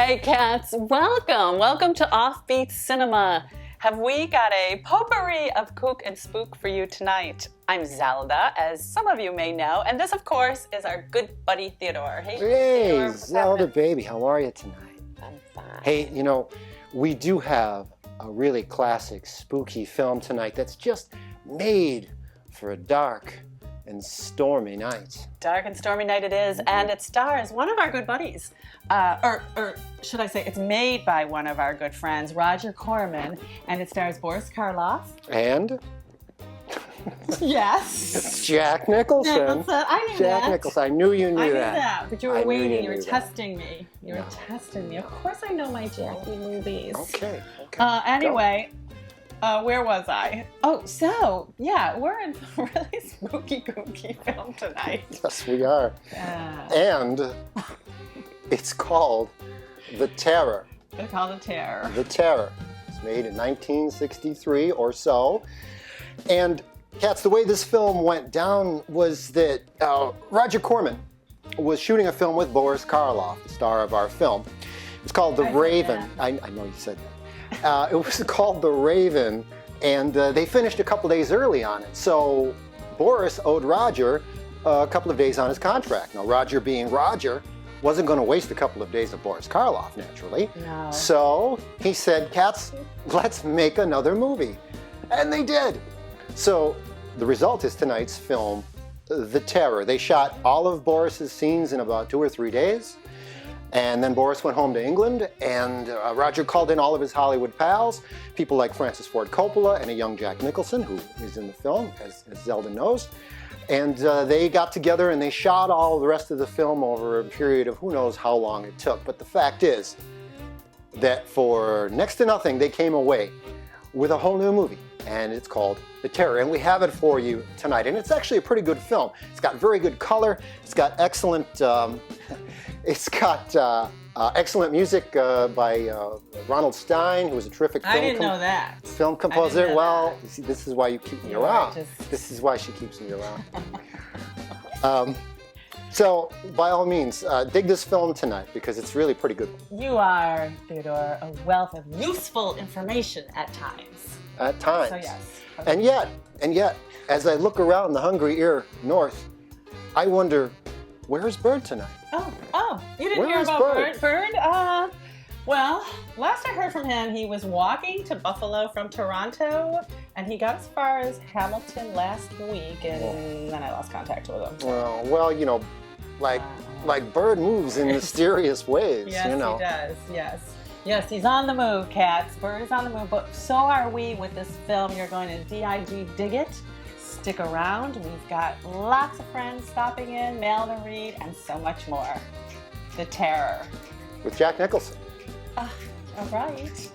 Hey cats, welcome to Offbeat Cinema. Have we got a potpourri of kook and spook for you tonight? I'm Zelda, as some of you may know, and this of course is our good buddy Theodore. Hey Theodore, Zelda baby, how are you tonight? I'm fine. Hey, you know, we do have a really classic spooky film tonight that's just made for a dark and stormy night. Dark and stormy night it is, and it stars one of our good buddies. Or should I say, it's made by one of our good friends, Roger Corman, and it stars Boris Karloff. And? Yes. It's Jack Nicholson. I knew Jack that. Nicholson. I knew you knew I knew that. that, but you were I knew waiting. you You were knew that. testing me. You were testing me. Of course I know my Jackie movies. Okay. Anyway, where was I? Oh, so, yeah, we're in a really spooky, kooky film tonight. Yes, we are. And it's called The Terror. It's called The Terror. The Terror. It's made in 1963 or so. And cats, the way this film went down was that Roger Corman was shooting a film with Boris Karloff, the star of our film. It's called The Raven. I know you said that. It was called The Raven, and they finished a couple days early on it. So Boris owed Roger a couple of days on his contract. Now, Roger being Roger, wasn't going to waste a couple of days of Boris Karloff, naturally. No. So he said, cats, let's make another movie. And they did. So the result is tonight's film, The Terror. They shot all of Boris's scenes in about 2 or 3 days. And then Boris went home to England, and Roger called in all of his Hollywood pals, people like Francis Ford Coppola and a young Jack Nicholson, who is in the film, as Zelda knows. And they got together and they shot all the rest of the film over a period of who knows how long it took. But the fact is that for next to nothing, they came away with a whole new movie, and it's called The Terror. And we have it for you tonight. And it's actually a pretty good film. It's got very good color. It's got excellent... excellent music by Ronald Stein, who was a terrific film I didn't know that. Film composer. Know well, that. you see, this is why you keep me You're around. right, This is why she keeps me around. So, by all means, dig this film tonight because it's really pretty good. You are, Theodore, a wealth of useful information at times. At times. So yes. And yet, as I look around the hungry ear north, I wonder, where's Bird tonight? Oh, you didn't Where hear is about Bird? Bird? Well, last I heard from him, he was walking to Buffalo from Toronto, and he got as far as Hamilton last week, and then I lost contact with him. Well, you know, like Bird moves in mysterious ways, Yes, you know. he does, yes. Yes, he's on the move, cats. Bird is on the move, but so are we with this film. You're going to dig it. Stick around. We've got lots of friends stopping in, mail to read, and so much more. The Terror. With Jack Nicholson. All right.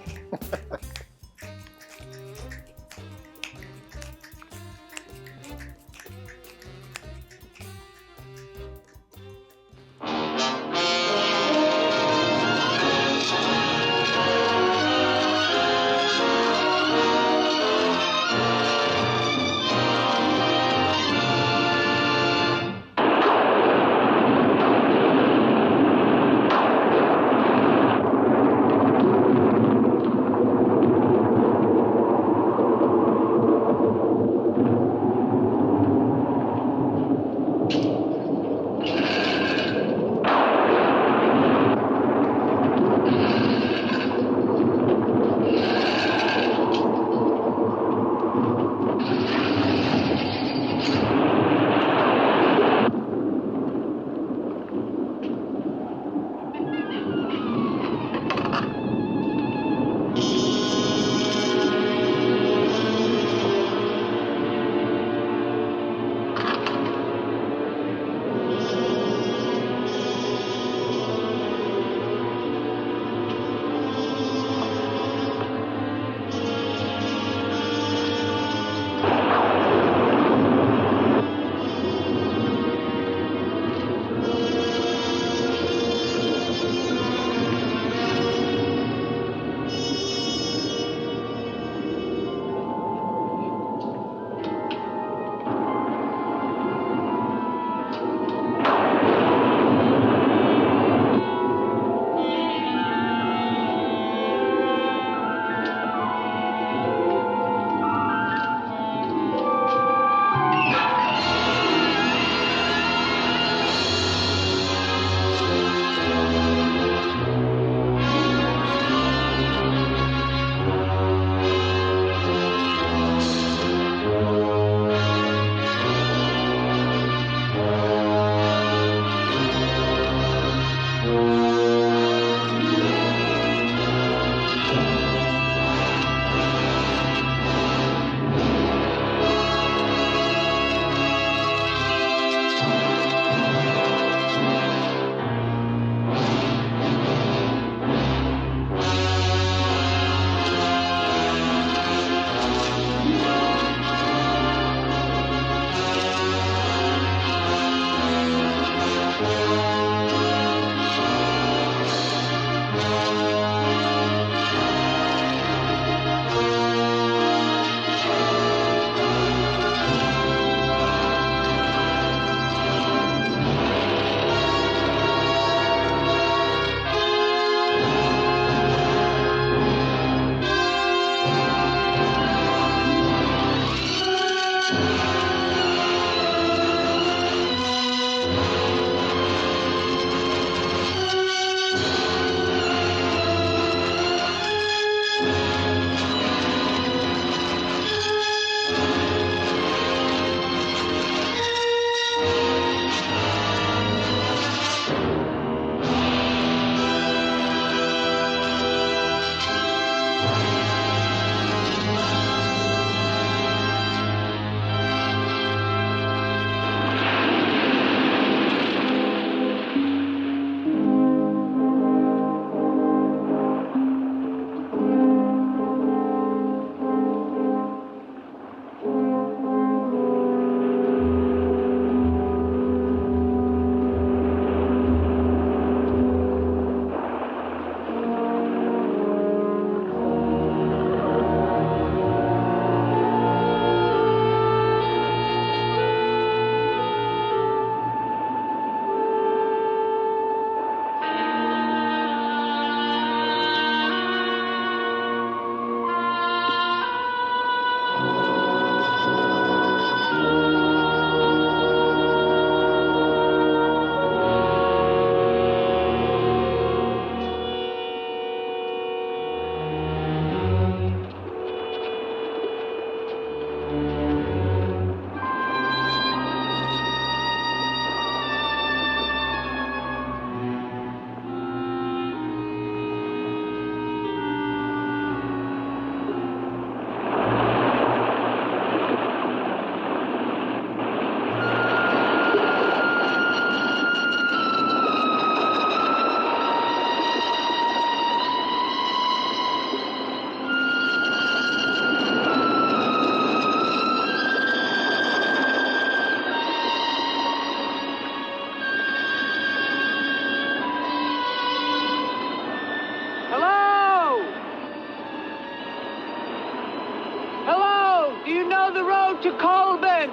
out to Colben.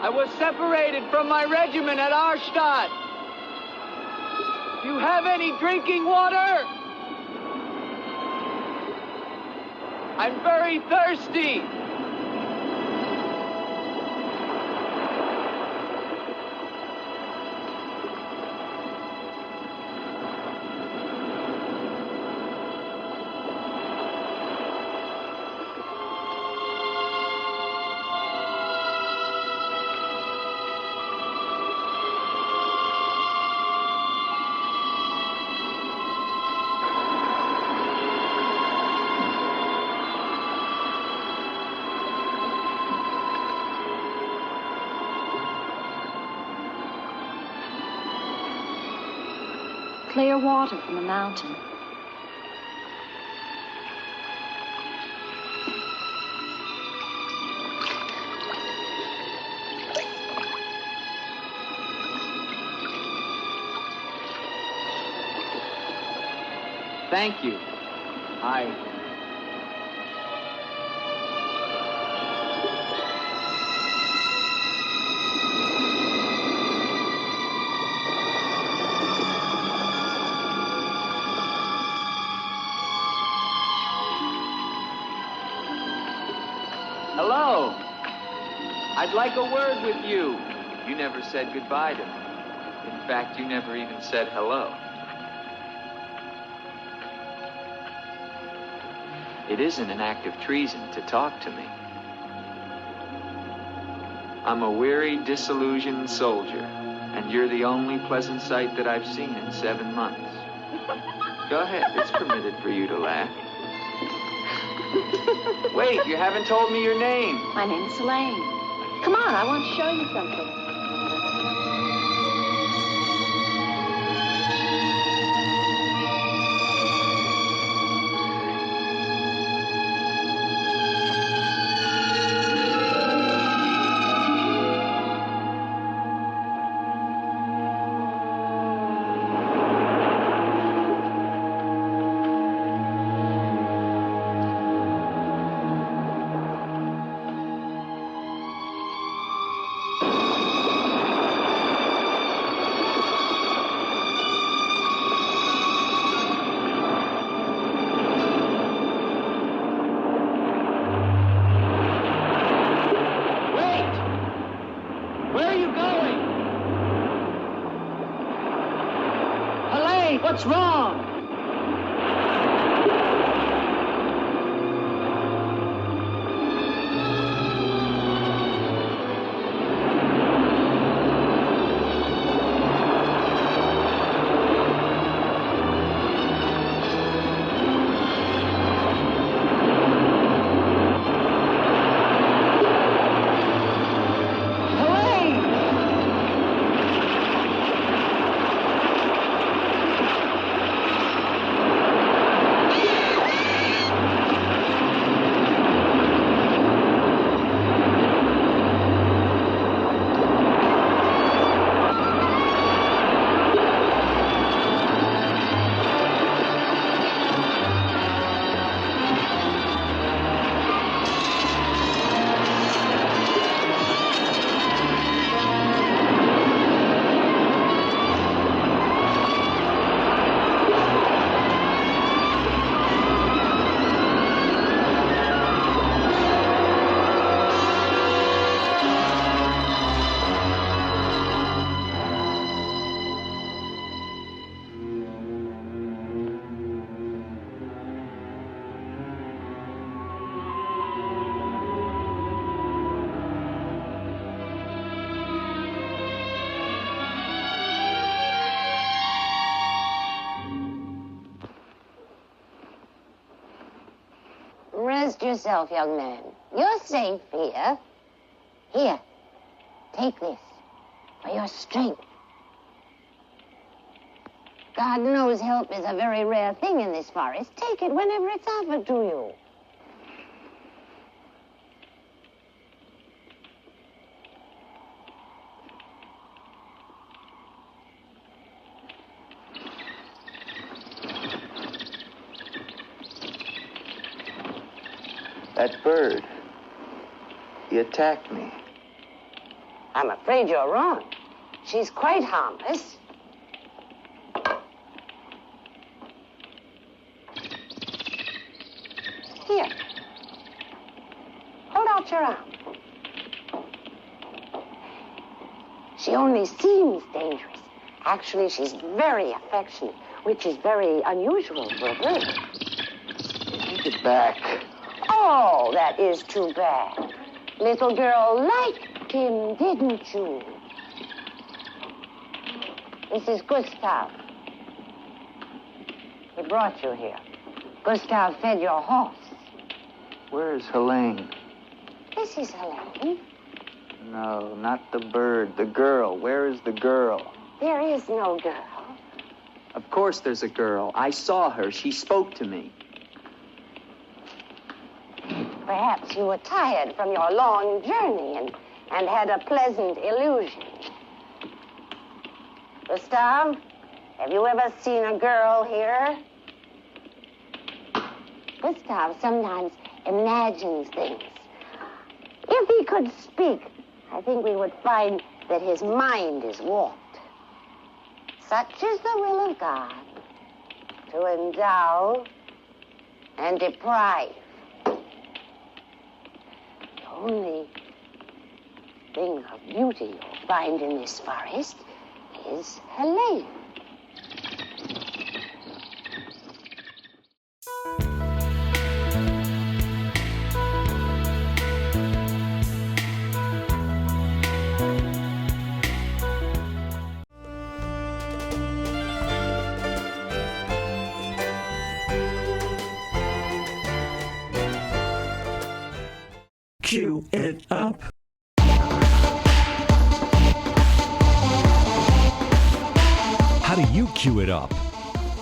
I was separated from my regiment at Arstadt. Do you have any drinking water? I'm very thirsty. Clear water from the mountain. Thank you. Hello. I'd like a word with you. You never said goodbye to me. In fact, you never even said hello. It isn't an act of treason to talk to me. I'm a weary, disillusioned soldier, and you're the only pleasant sight that I've seen in 7 months. Go ahead, it's permitted for you to laugh. Wait, you haven't told me your name. My name's Helene. Come on, I want to show you something. What's wrong? Rest yourself, young man. You're safe here. Here, take this for your strength. God knows help is a very rare thing in this forest. Take it whenever it's offered to you. That bird, He attacked me. I'm afraid you're wrong. She's quite harmless. Here. Hold out your arm. She only seems dangerous. Actually, she's very affectionate, which is very unusual for a bird. Take it back. Oh, that is too bad. Little girl liked him, didn't you? This is Gustav. He brought you here. Gustav fed your horse. Where's Helene? This is Helene. No, not the bird. The girl. Where is the girl? There is no girl. Of course there's a girl. I saw her. She spoke to me. Perhaps you were tired from your long journey and had a pleasant illusion. Gustav, have you ever seen a girl here? Gustav sometimes imagines things. If he could speak, I think we would find that his mind is warped. Such is the will of God, to endow and deprive. The only thing of beauty you'll find in this forest is Helene. Cue it up. How do you cue it up?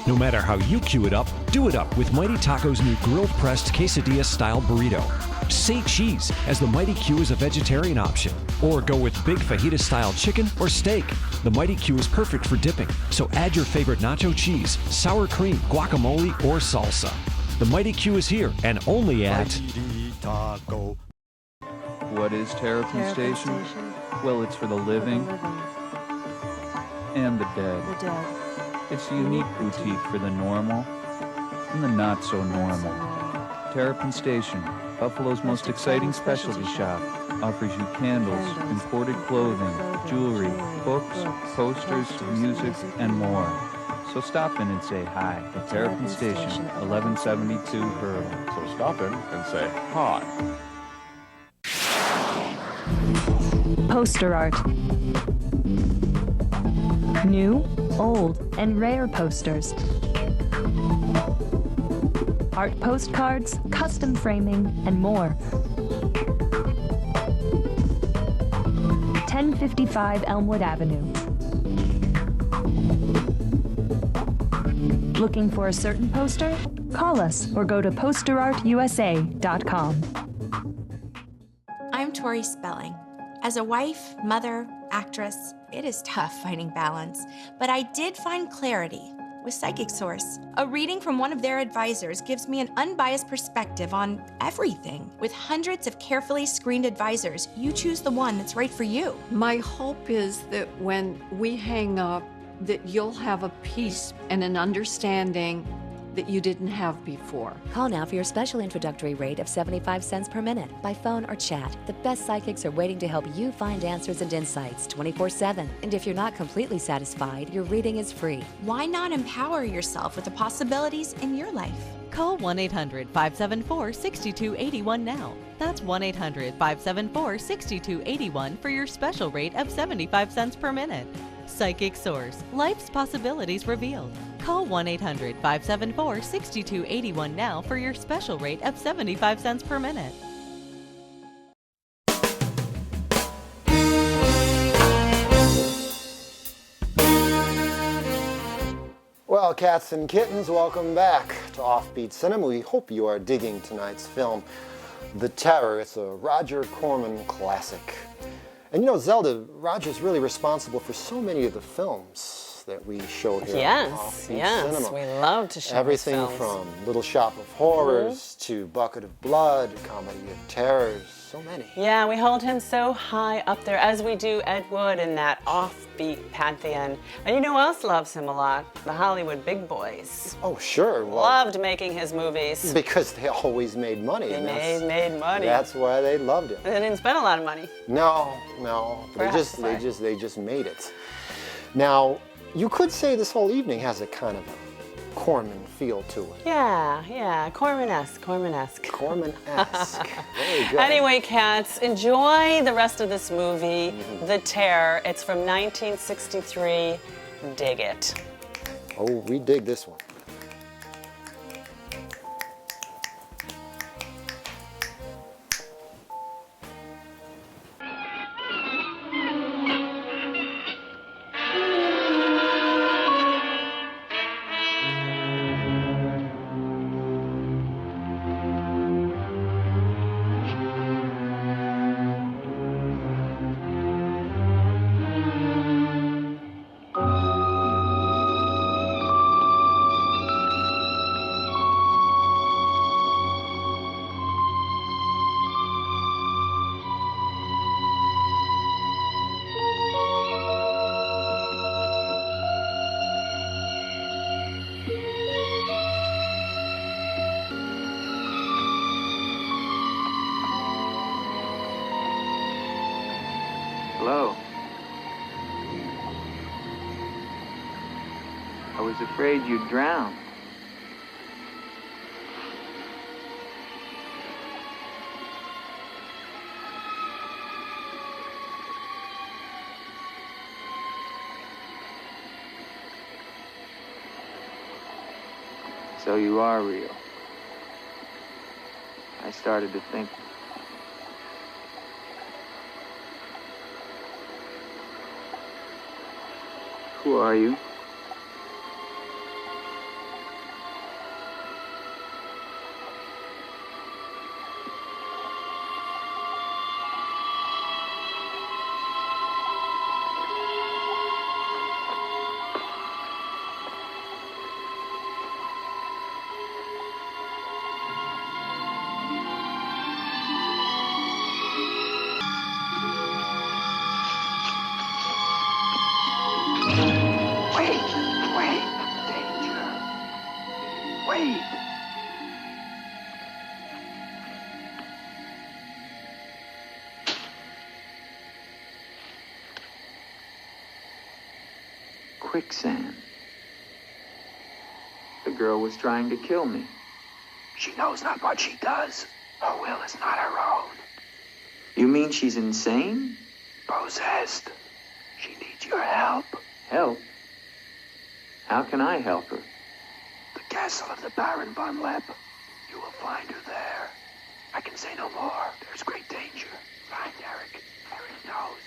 No matter how you cue it up, do it up with Mighty Taco's new grilled pressed quesadilla-style burrito. Say cheese, as the Mighty Q is a vegetarian option. Or go with big fajita-style chicken or steak. The Mighty Q is perfect for dipping, so add your favorite nacho cheese, sour cream, guacamole, or salsa. The Mighty Q is here and only at Mighty Taco. What is Terrapin Station? Well, it's for the living and the dead. It's a unique boutique for the normal and the not so normal. Terrapin Station, Buffalo's most exciting specialty shop, offers you candles, imported clothing, jewelry, books, posters, music, and more. So stop in and say hi at Terrapin Station, 1172 Hurdle. So stop in and say hi. Poster art. New, old, and rare posters. Art postcards, custom framing, and more. 1055 Elmwood Avenue. Looking for a certain poster? Call us or go to posterartusa.com. I'm Tori Spelling. As a wife, mother, actress, it is tough finding balance, but I did find clarity with Psychic Source. A reading from one of their advisors gives me an unbiased perspective on everything. With hundreds of carefully screened advisors, you choose the one that's right for you. My hope is that when we hang up, that you'll have a peace and an understanding that you didn't have before. Call now for your special introductory rate of 75 cents per minute by phone or chat. The best psychics are waiting to help you find answers and insights 24/7. And if you're not completely satisfied, your reading is free. Why not empower yourself with the possibilities in your life? Call 1-800-574-6281 now. That's 1-800-574-6281 for your special rate of 75 cents per minute. Psychic Source, life's possibilities revealed. Call 1-800-574-6281 now for your special rate of 75 cents per minute. Well, cats and kittens, welcome back to Offbeat Cinema. We hope you are digging tonight's film, The Terror. It's a Roger Corman classic. And you know, Zelda, Roger's really responsible for so many of the films that we showed here on Offbeat Cinema. We love to show everything from Little Shop of Horrors to Bucket of Blood, Comedy of Terrors, so many. Yeah, we hold him so high up there, as we do Ed Wood in that offbeat pantheon. And you know who else loves him a lot? The Hollywood big boys. Oh, sure. Well, Loved making his movies. because they always made money. They and made money. That's why they loved him. They didn't spend a lot of money. No. Perhaps, They just made it. Now, you could say this whole evening has a kind of a Corman feel to it. Yeah, Corman-esque. Corman-esque. Very good. Anyway, cats, enjoy the rest of this movie, The Terror. It's from 1963. Dig it. Oh, we dig this one. Hello. I was afraid you'd drown. So you are real. I started to think. Who are you? Quicksand. The girl was trying to kill me. She knows not what she does. Her will is not her own. You mean she's insane? Possessed. She needs your help. Help? How can I help her? The castle of the Baron Von Leppe. You will find her there. I can say no more. There's great danger. Find Eric. Eric knows.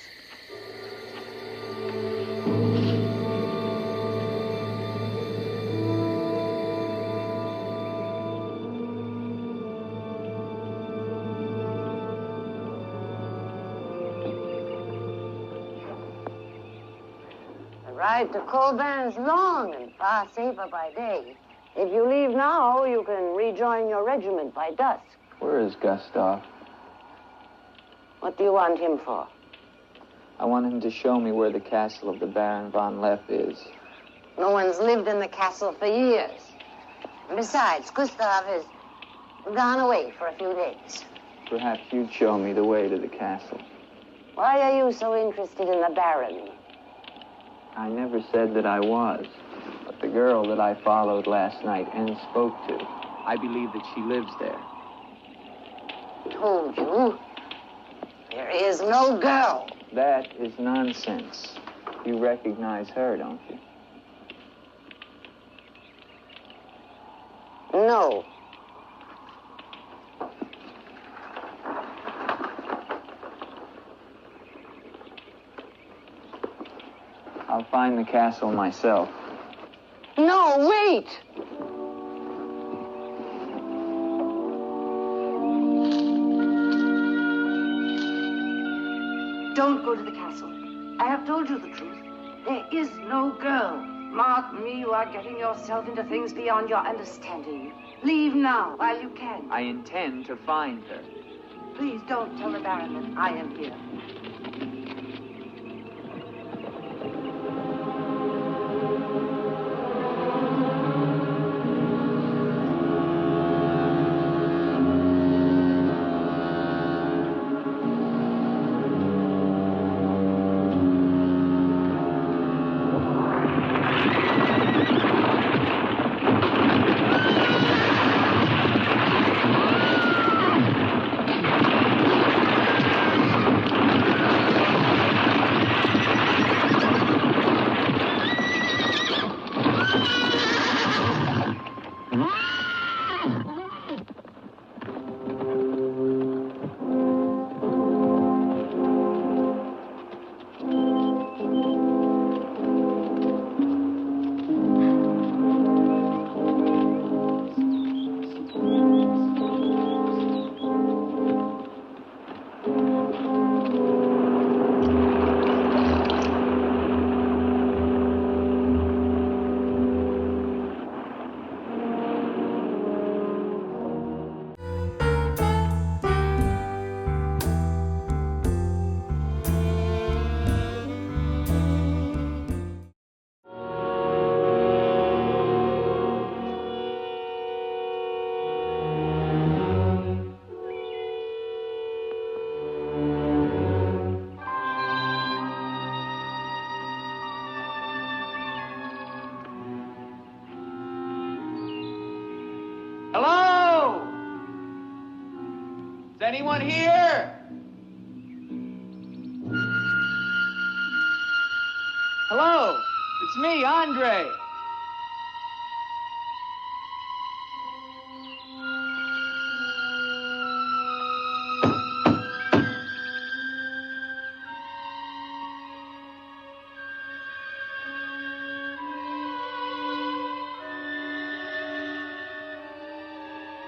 The ride to Corman is long and far safer by day. If you leave now, you can rejoin your regiment by dusk. Where is Gustav? What do you want him for? I want him to show me where the castle of the Baron Von Leppe is. No one's lived in the castle for years. And besides, Gustav has gone away for a few days. Perhaps you'd show me the way to the castle. Why are you so interested in the Baron? I never said that I was. But the girl that I followed last night and spoke to, I believe that she lives there. Told you. There is no girl. That is nonsense. You recognize her, don't you? No. I'll find the castle myself. No, wait! Don't go to the castle. I have told you the truth. There is no girl. Mark me, you are getting yourself into things beyond your understanding. Leave now, while you can. I intend to find her. Please don't tell the Baron that I am here. Hello? Is anyone here? Hello? It's me, Andre.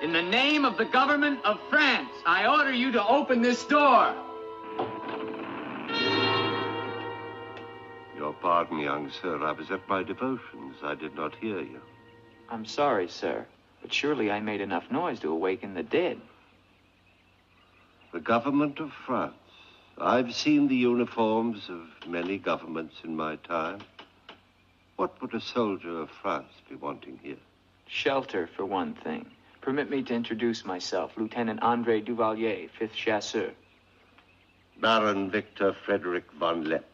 In the name of the government of France, I order you to open this door. Your pardon, young sir. I was at my devotions. I did not hear you. I'm sorry, sir, but surely I made enough noise to awaken the dead. The government of France. I've seen the uniforms of many governments in my time. What would a soldier of France be wanting here? Shelter, for one thing. Permit me to introduce myself, Lieutenant Andre Duvalier, 5th Chasseur. Baron Victor Frederick Von Leppe.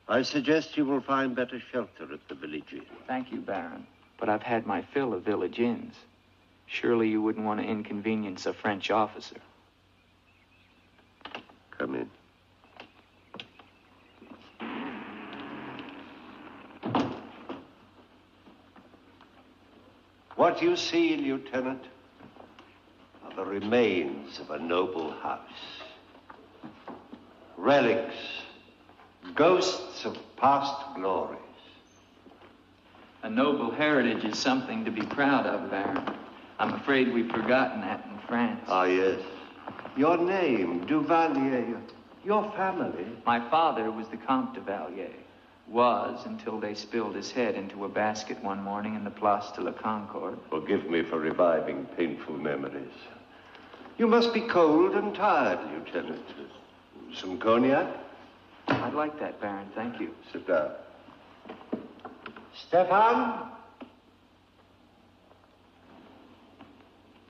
I suggest you will find better shelter at the village inn. Thank you, Baron, but I've had my fill of village inns. Surely you wouldn't want to inconvenience a French officer. Come in. What you see, Lieutenant, are the remains of a noble house. Relics, ghosts of past glories. A noble heritage is something to be proud of, Baron. I'm afraid we've forgotten that in France. Ah, yes. Your name, Duvalier, your family. My father was the Comte Duvalier. Was until they spilled his head into a basket one morning in the Place de la Concorde. Forgive me for reviving painful memories. You must be cold and tired, Lieutenant. Some cognac? I'd like that, Baron. Thank you. Sit down. Stefan?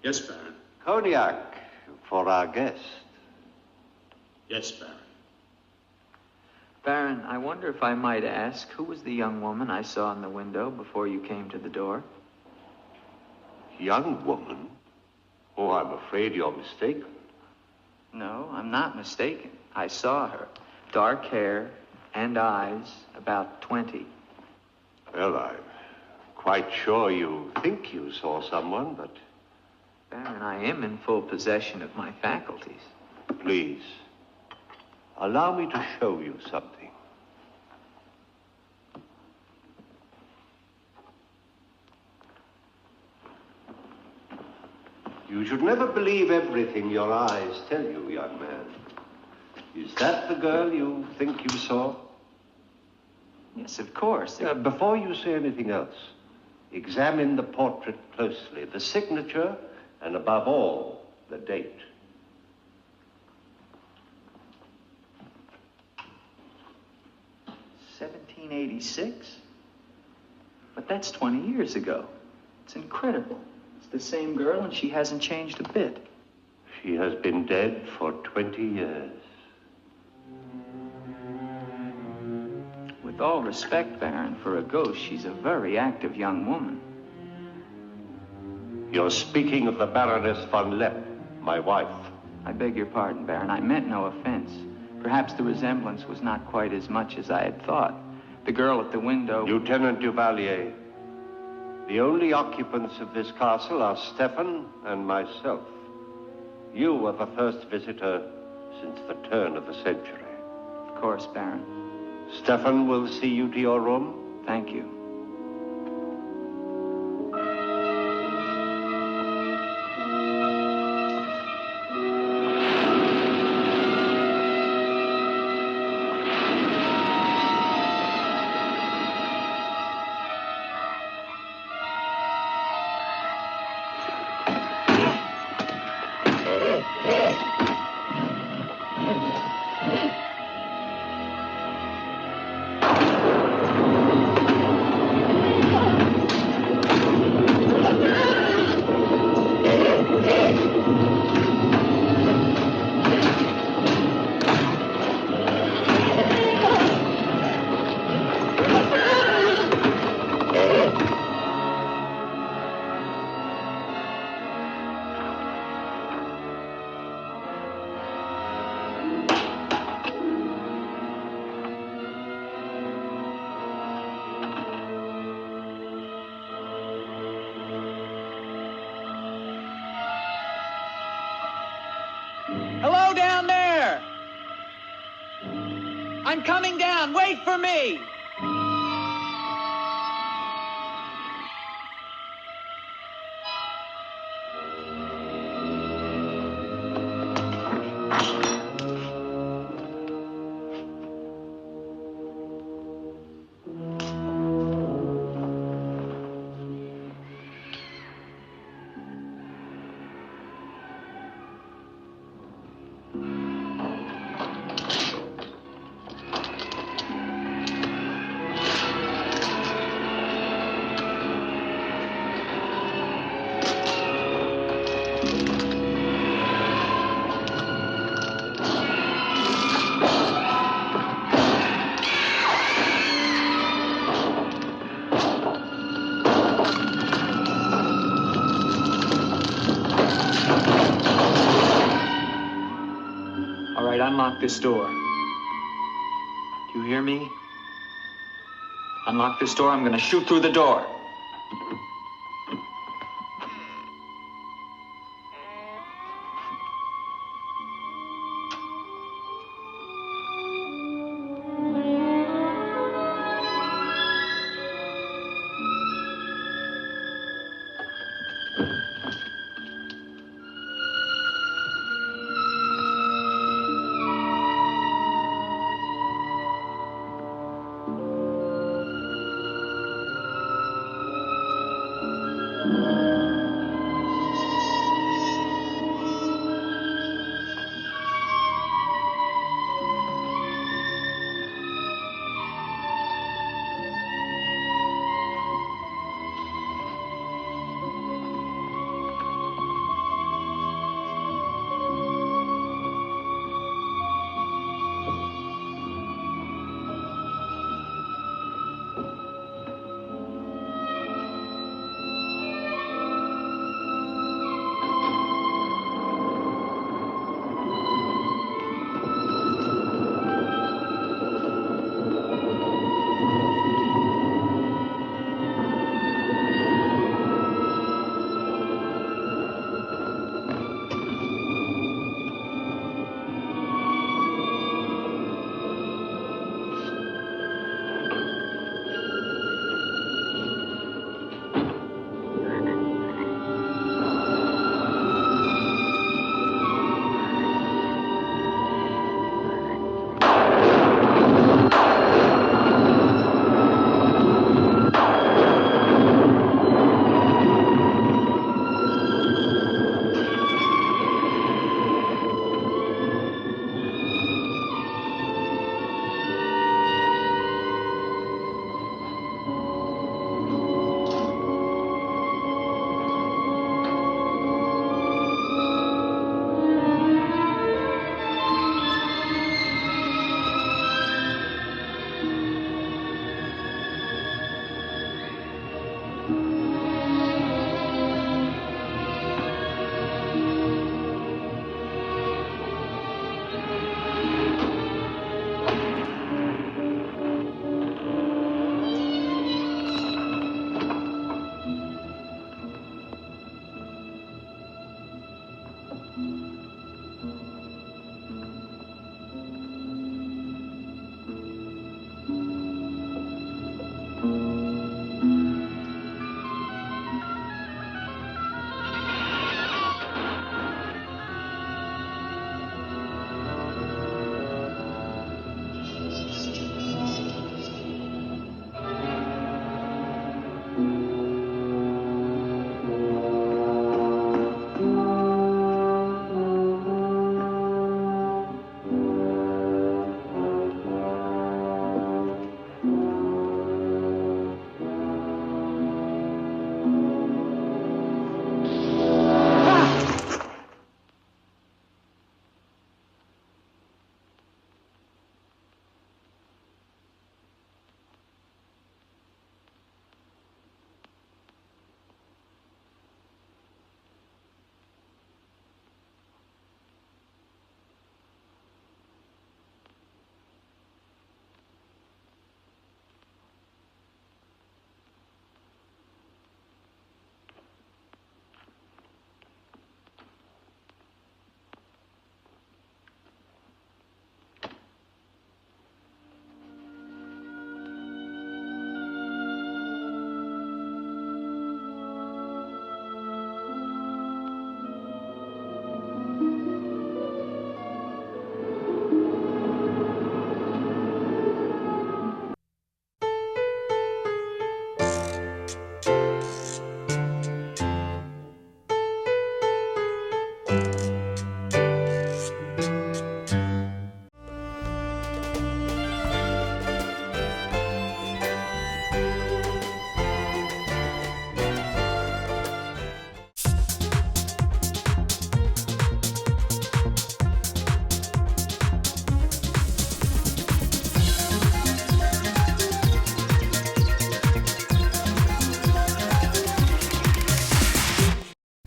Yes, Baron. Cognac for our guest. Yes, Baron. Baron, I wonder if I might ask, who was the young woman I saw in the window before you came to the door? Young woman? Oh, I'm afraid you're mistaken. No, I'm not mistaken. I saw her. Dark hair and eyes, about 20. Well, I'm quite sure you think you saw someone, but... Baron, I am in full possession of my faculties. Please, allow me to show you something. You should never believe everything your eyes tell you, young man. Is that the girl you think you saw? Yes, of course. Before you say anything else, examine the portrait closely. The signature, and above all, the date. 1986? But that's 20 years ago. It's incredible. It's the same girl and she hasn't changed a bit. She has been dead for 20 years. With all respect, Baron, for a ghost, she's a very active young woman. You're speaking of the Baroness Von Leppe, my wife. I beg your pardon, Baron. I meant no offense. Perhaps the resemblance was not quite as much as I had thought. The girl at the window... Lieutenant Duvalier, the only occupants of this castle are Stefan and myself. You are the first visitor since the turn of the century. Of course, Baron. Stefan will see you to your room. Thank you. Hello down there! I'm coming down. Wait for me! Unlock this door. Do you hear me? Unlock this door, I'm gonna shoot through the door.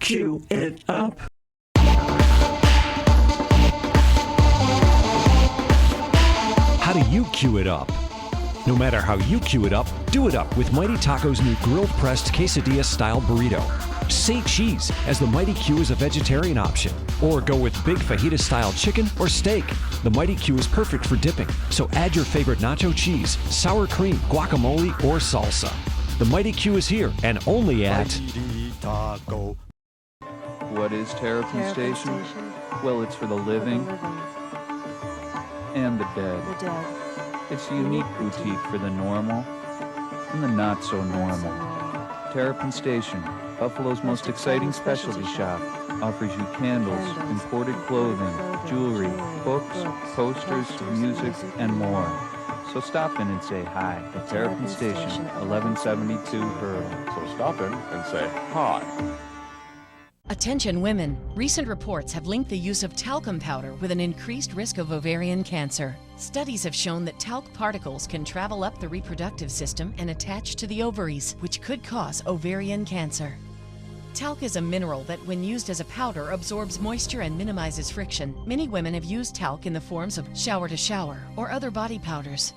Cue it up. How do you cue it up? No matter how you cue it up, do it up with Mighty Taco's new grilled pressed quesadilla-style burrito. Say cheese, as the Mighty Q is a vegetarian option. Or go with big fajita-style chicken or steak. The Mighty Q is perfect for dipping, so add your favorite nacho cheese, sour cream, guacamole, or salsa. The Mighty Q is here and only at Mighty Taco. What is Terrapin Station? Well, it's for the living and the dead. It's a unique boutique for the normal and the not-so-normal. Terrapin Station, Buffalo's most exciting specialty shop, offers you candles, imported clothing, jewelry, books, posters, music, and more. So stop in and say hi at Terrapin Station, 1172 Pearl. So stop in and say hi. Attention women. Recent reports have linked the use of talcum powder with an increased risk of ovarian cancer. Studies have shown that talc particles can travel up the reproductive system and attach to the ovaries, which could cause ovarian cancer. Talc is a mineral that, when used as a powder, absorbs moisture and minimizes friction. Many women have used talc in the forms of shower-to-shower or other body powders.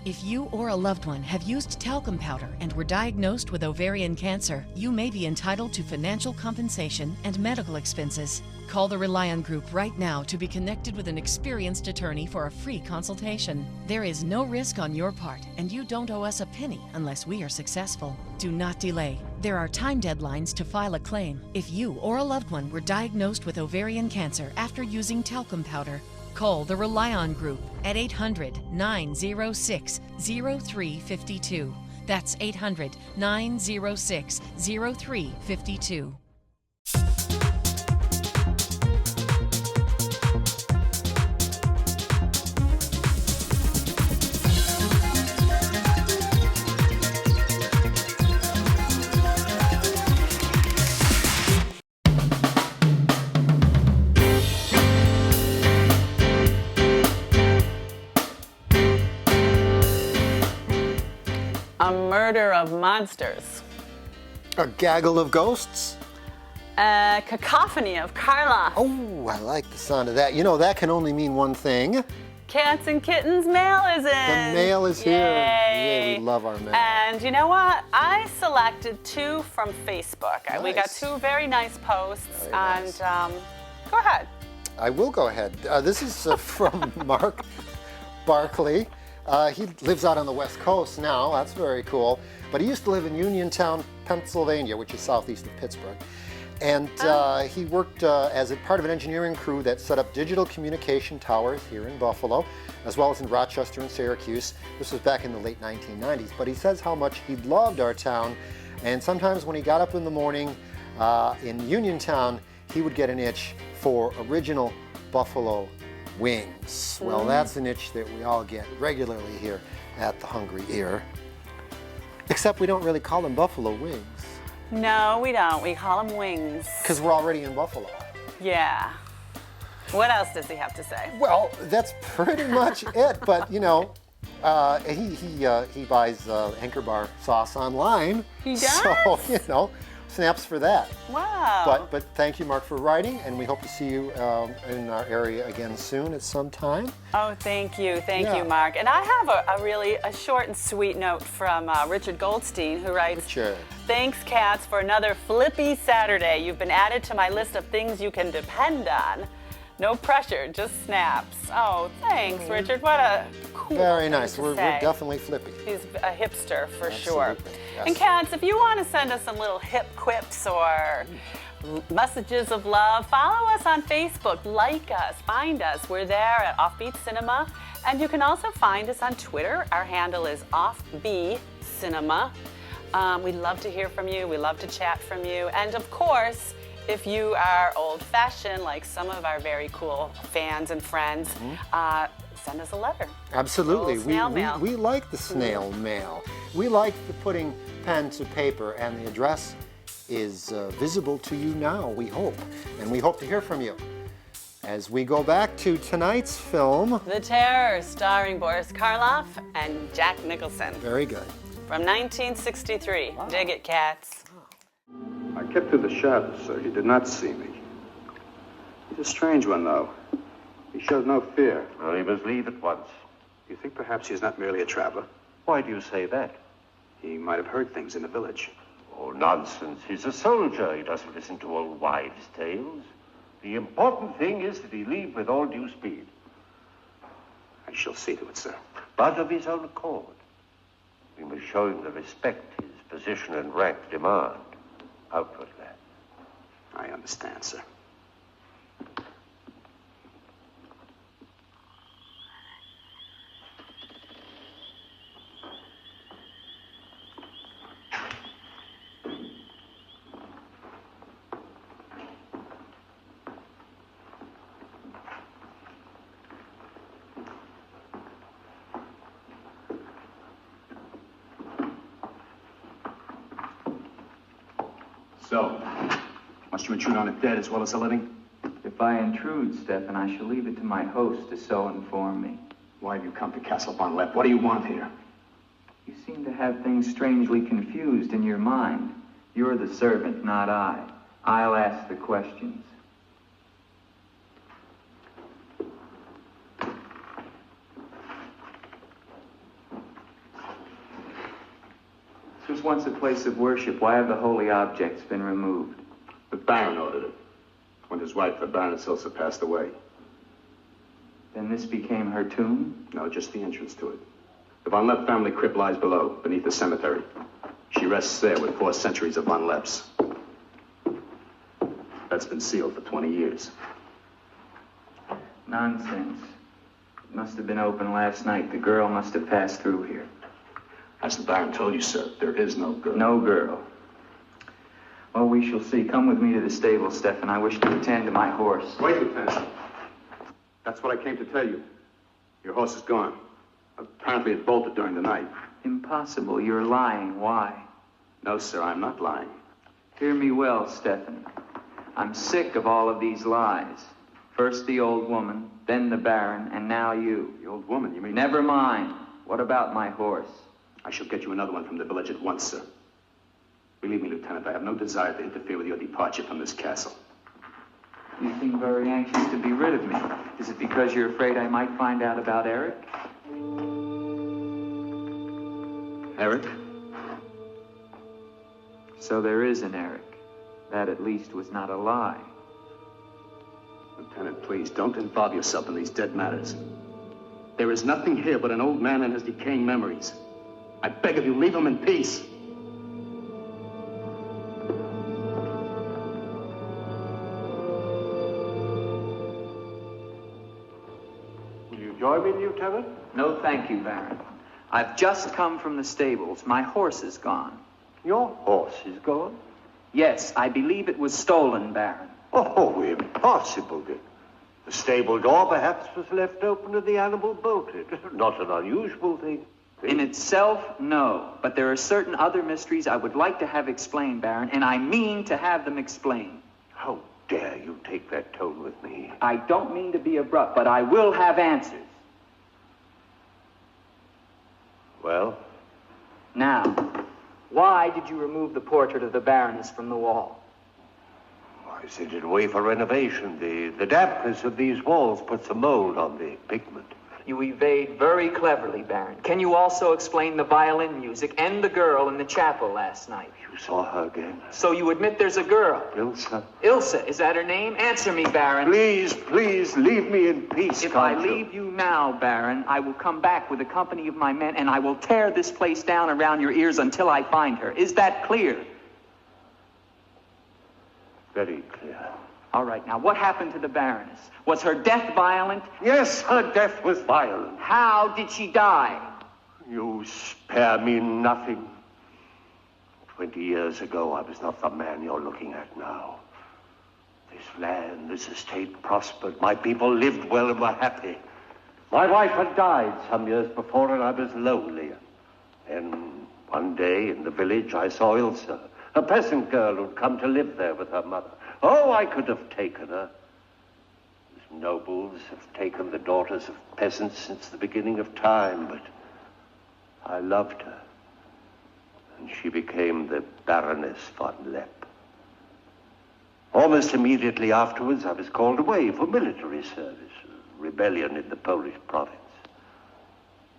If you or a loved one have used talcum powder and were diagnosed with ovarian cancer, you may be entitled to financial compensation and medical expenses. Call the Rely On Group right now to be connected with an experienced attorney for a free consultation. There is no risk on your part, and you don't owe us a penny unless we are successful. Do not delay. There are time deadlines to file a claim. If you or a loved one were diagnosed with ovarian cancer after using talcum powder, call the Rely On Group at 800-906-0352. That's 800-906-0352. A murder of monsters. A gaggle of ghosts. A cacophony of Karloff. Oh, I like the sound of that. You know, that can only mean one thing. Cats and Kittens mail is in. The mail is here. Yay, we love our mail. And you know what? I selected two from Facebook. Nice. We got two very nice posts. Very nice. And go ahead. I will go ahead. This is from Mark Barkley. He lives out on the West Coast now. That's very cool. But he used to live in Uniontown, Pennsylvania, which is southeast of Pittsburgh. And he worked as a part of an engineering crew that set up digital communication towers here in Buffalo, as well as in Rochester and Syracuse. This was back in the late 1990s. But he says how much he loved our town. And sometimes when he got up in the morning in Uniontown, he would get an itch for original Buffalo wings. Well, that's an itch that we all get regularly here at the Hungry Ear. Except we don't really call them buffalo wings. No, we don't. We call them wings. Because we're already in Buffalo. Yeah. What else does he have to say? Well, that's pretty much it. But, you know, he buys Anchor Bar sauce online. He does? So, you know, snaps for that. Wow. But thank you, Mark, for writing, and we hope to see you in our area again soon at some time. Oh, thank you, Mark. And I have a short and sweet note from Richard Goldstein, who writes, Richard. Thanks, Cats, for another flippy Saturday. You've been added to my list of things you can depend on. No pressure, just snaps. Oh, thanks, Richard. What a cool Very thing nice. to We're say. definitely flippy. He's a hipster for sure. Absolutely, yes. And Cats, if you want to send us some little hip quips or messages of love, follow us on Facebook, like us, find us. We're there at Offbeat Cinema. And you can also find us on Twitter. Our handle is OffBCinema. We love to hear from you. We love to chat from you. And of course, if you are old-fashioned, like some of our very cool fans and friends, send us a letter. Absolutely. Snail mail. We like the snail mail. We like the putting pen to paper, and the address is visible to you now, we hope. And we hope to hear from you. As we go back to tonight's film, The Terror, starring Boris Karloff and Nicholson. Very good. From 1963. Wow. Dig it, Cats. I kept through the shadows, sir. He did not see me. He's a strange one, though. He showed no fear. Well, he must leave at once. You think perhaps he's not merely a traveler? Why do you say that? He might have heard things in the village. Oh, nonsense. He's a soldier. He doesn't listen to old wives' tales. The important thing is that he leave with all due speed. I shall see to it, sir. But of his own accord. We must show him the respect his position and rank demand. Outwardly. I understand, sir. So, must you intrude on a dead as well as a living? If I intrude, Stefan, I shall leave it to my host to so inform me. Why have you come to Castle Von Leppe? What do you want here? You seem to have things strangely confused in your mind. You're the servant, not I. I'll ask the questions. This was once a place of worship. Why have the holy objects been removed? The Baron ordered it. When his wife, the Baroness Ilsa, passed away. Then this became her tomb? No, just the entrance to it. The Von Leppe family crypt lies below, beneath the cemetery. She rests there with 4 centuries of Von Leppes. That's been sealed for 20 years. Nonsense. It must have been open last night. The girl must have passed through here. As the Baron told you, sir, there is no girl. No girl. Well, we shall see. Come with me to the stable, Stefan. I wish to attend to my horse. Wait, Lieutenant. That's what I came to tell you. Your horse is gone. Apparently it bolted during the night. Impossible. You're lying. Why? No, sir, I'm not lying. Hear me well, Stefan. I'm sick of all of these lies. First the old woman, then the Baron, and now you. The old woman, you mean? Never mind. What about my horse? I shall get you another one from the village at once, sir. Believe me, Lieutenant, I have no desire to interfere with your departure from this castle. You seem very anxious to be rid of me. Is it because you're afraid I might find out about Eric? Eric? So there is an Eric. That at least was not a lie. Lieutenant, please, don't involve yourself in these dead matters. There is nothing here but an old man and his decaying memories. I beg of you, leave him in peace. Will you join me, Lieutenant? No, thank you, Baron. I've just come from the stables. My horse is gone. Your horse is gone? Yes, I believe it was stolen, Baron. Oh, impossible, Dick. The stable door perhaps was left open and the animal bolted. Not an unusual thing. In itself, no. But there are certain other mysteries I would like to have explained, Baron, and I mean to have them explained. How dare you take that tone with me? I don't mean to be abrupt, but I will have answers. Well? Now, why did you remove the portrait of the Baroness from the wall? I sent it away for renovation. The dampness of these walls puts a mold on the pigment. You evade very cleverly, Baron. Can you also explain the violin music and the girl in the chapel last night? You saw her again? So you admit there's a girl? Ilsa. Ilsa, is that her name? Answer me, Baron. Please, please, leave me in peace, If I leave you now, Baron, I will come back with a company of my men and I will tear this place down around your ears until I find her. Is that clear? Very clear. All right, now, what happened to the Baroness? Was her death violent? Yes, her death was violent. How did she die? You spare me nothing. 20 years ago, I was not the man you're looking at now. This land, this estate prospered. My people lived well and were happy. My wife had died some years before, and I was lonely. Then, one day in the village, I saw Ilsa, a peasant girl who'd come to live there with her mother. Oh, I could have taken her. As nobles have taken the daughters of peasants since the beginning of time, but I loved her. And she became the Baroness Von Leppe. Almost immediately afterwards, I was called away for military service, a rebellion in the Polish province.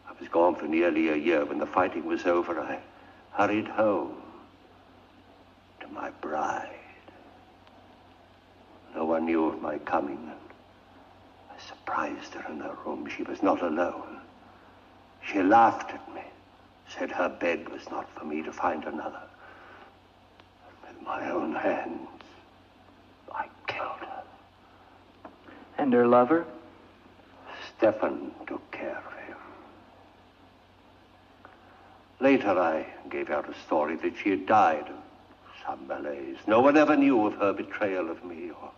I was gone for nearly a year. When the fighting was over, I hurried home to my bride. No one knew of my coming, and I surprised her in her room. She was not alone. She laughed at me, said her bed was not for me to find another. And with my own hands, I killed her. And her lover? Stefan took care of him. Later, I gave out a story that she had died of some malaise. No one ever knew of her betrayal of me, or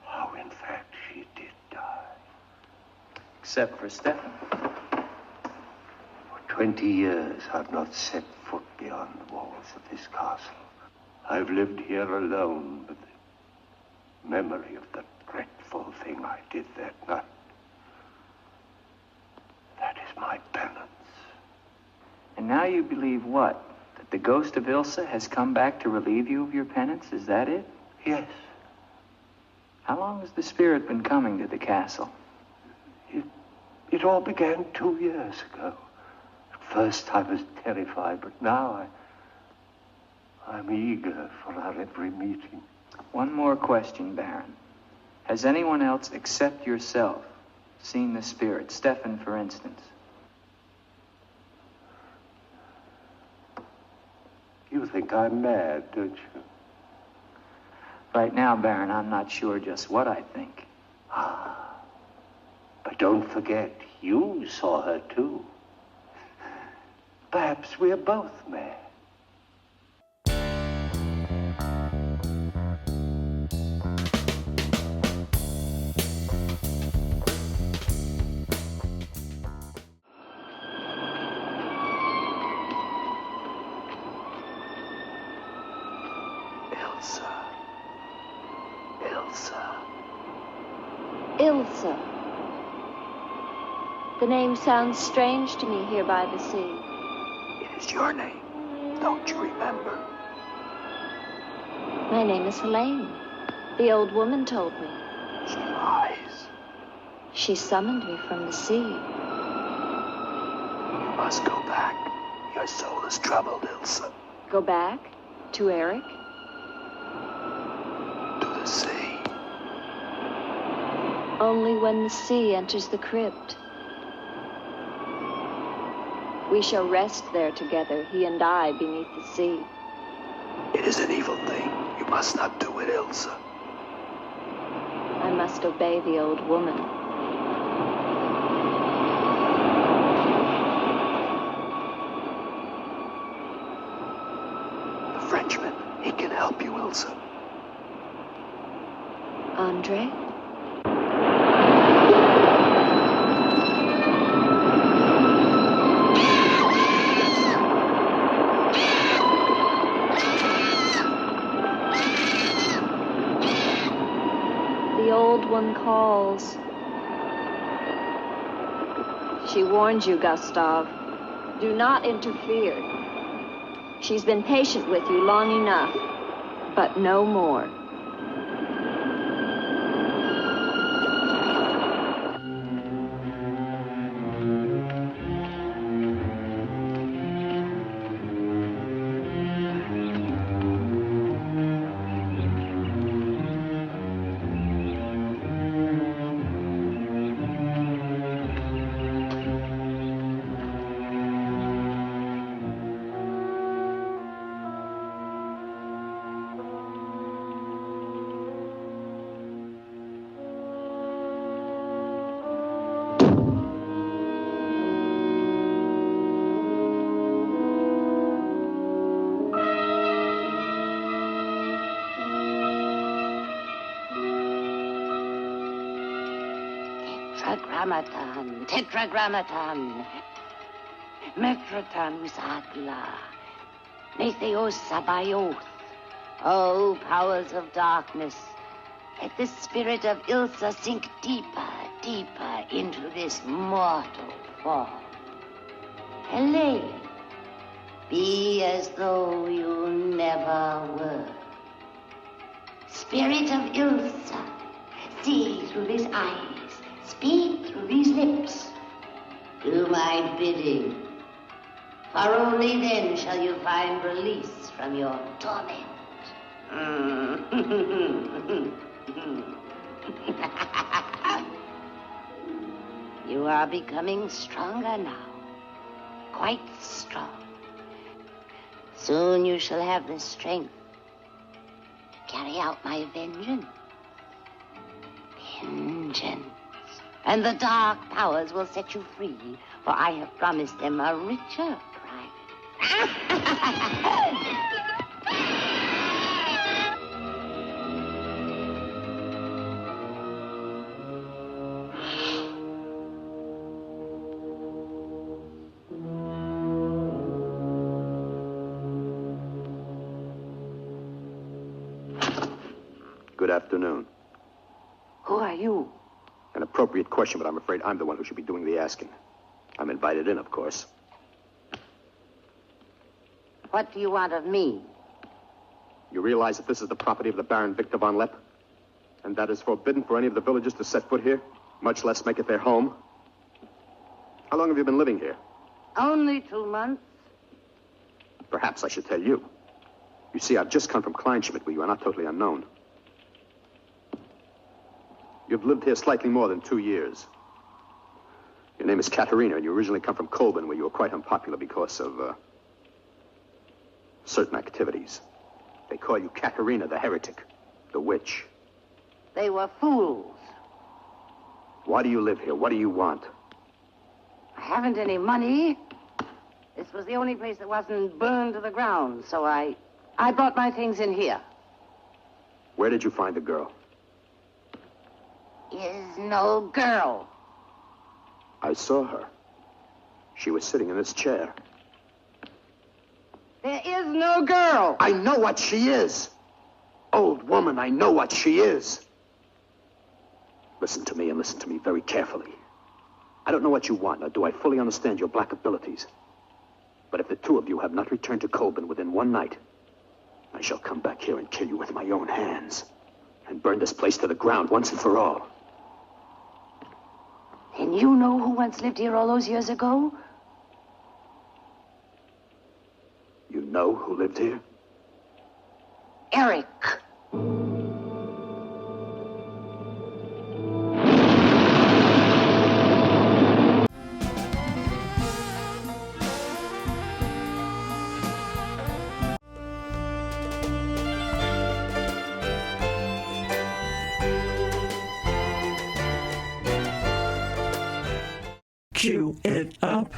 how, in fact, she did die. Except for Stefan. For 20 years, I've not set foot beyond the walls of this castle. I've lived here alone with the memory of the dreadful thing I did that night. That is my penance. And now you believe what? That the ghost of Ilsa has come back to relieve you of your penance? Is that it? Yes. How long has the spirit been coming to the castle? It all began 2 years ago. At first I was terrified, but now I'm eager for our every meeting. One more question, Baron. Has anyone else except yourself seen the spirit? Stefan, for instance. You think I'm mad, don't you? Right now, Baron, I'm not sure just what I think. But don't forget, you saw her too. Perhaps we're both mad. Ilsa. The name sounds strange to me here by the sea. It is your name. Don't you remember? My name is Helene. The old woman told me. She lies. She summoned me from the sea. You must go back. Your soul is troubled, Ilsa. Go back? To Eric? To the sea. Only when the sea enters the crypt. We shall rest there together, he and I, beneath the sea. It is an evil thing. You must not do it, Ilsa. I must obey the old woman. The Frenchman, he can help you, Ilsa. Andre? The old one calls. She warns you, Gustav. Do not interfere. She's been patient with you long enough, but no more. Tetragrammaton, tetragrammaton. Metroton usagla. Netheos sabayoth. O powers of darkness, let the spirit of Ilsa sink deeper, deeper into this mortal form. Helene, be as though you never were. Spirit of Ilsa, see through these eyes, speak through these lips. Do my bidding, for only then shall you find release from your torment. You are becoming stronger now, quite strong. Soon you shall have the strength to carry out my vengeance. Vengeance. And the dark powers will set you free, for I have promised them a richer prize. Good afternoon. Who are you? An appropriate question, but I'm afraid I'm the one who should be doing the asking. I'm invited in, of course. What do you want of me? You realize that this is the property of the Baron Victor Von Leppe? And that is forbidden for any of the villagers to set foot here, much less make it their home? How long have you been living here? Only 2 months. Perhaps I should tell you. You see, I've just come from Kleinschmidt, where you are not totally unknown. You've lived here slightly more than 2 years. Your name is Katerina, and you originally come from Colburn, where you were quite unpopular because of, certain activities. They call you Katerina the heretic, the witch. They were fools. Why do you live here? What do you want? I haven't any money. This was the only place that wasn't burned to the ground, so I brought my things in here. Where did you find the girl? Is no girl. I saw her. She was sitting in this chair. There is no girl. I know what she is. Old woman, I know what she is. Listen to me, and listen to me very carefully. I don't know what you want, nor do I fully understand your black abilities. But if the two of you have not returned to Colburn within one night, I shall come back here and kill you with my own hands, and burn this place to the ground once and for all. And you know who once lived here all those years ago? You know who lived here? Eric. Cue it up.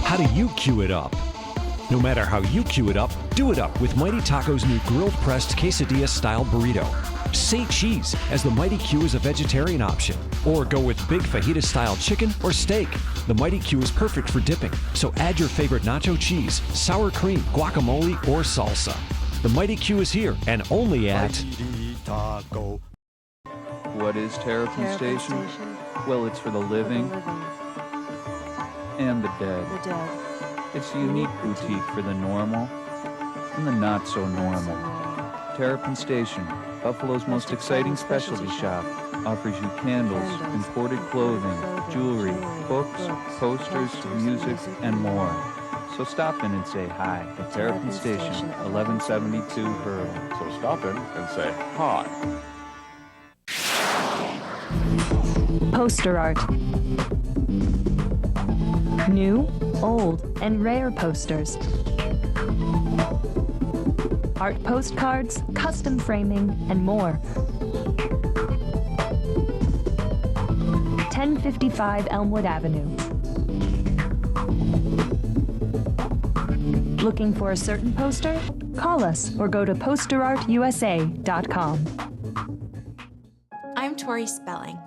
How do you cue it up? No matter how you cue it up, do it up with Mighty Taco's new grilled pressed quesadilla-style burrito. Say cheese, as the Mighty Q is a vegetarian option. Or go with big fajita-style chicken or steak. The Mighty Q is perfect for dipping, so add your favorite nacho cheese, sour cream, guacamole, or salsa. The Mighty Q is here and only at... Mighty Taco. What is Terrapin Station? Well, it's for the living and the dead. It's a unique boutique for the normal and the not so normal. Terrapin Station, Buffalo's most exciting specialty shop, offers you candles, imported clothing, jewelry, books, posters, music, and more. So stop in and say hi at Terrapin Station, 1172 Pearl. So stop in and say hi. Poster art. New, old, and rare posters. Art postcards, custom framing, and more. 1055 Elmwood Avenue. Looking for a certain poster? Call us or go to posterartusa.com. I'm Tori Spelling.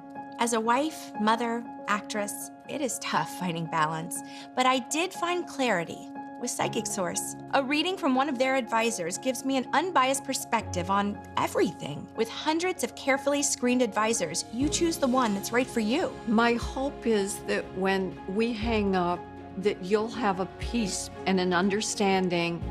As a wife, mother, actress, it is tough finding balance, but I did find clarity with Psychic Source. A reading from one of their advisors gives me an unbiased perspective on everything. With hundreds of carefully screened advisors, you choose the one that's right for you. My hope is that when we hang up, that you'll have a peace and an understanding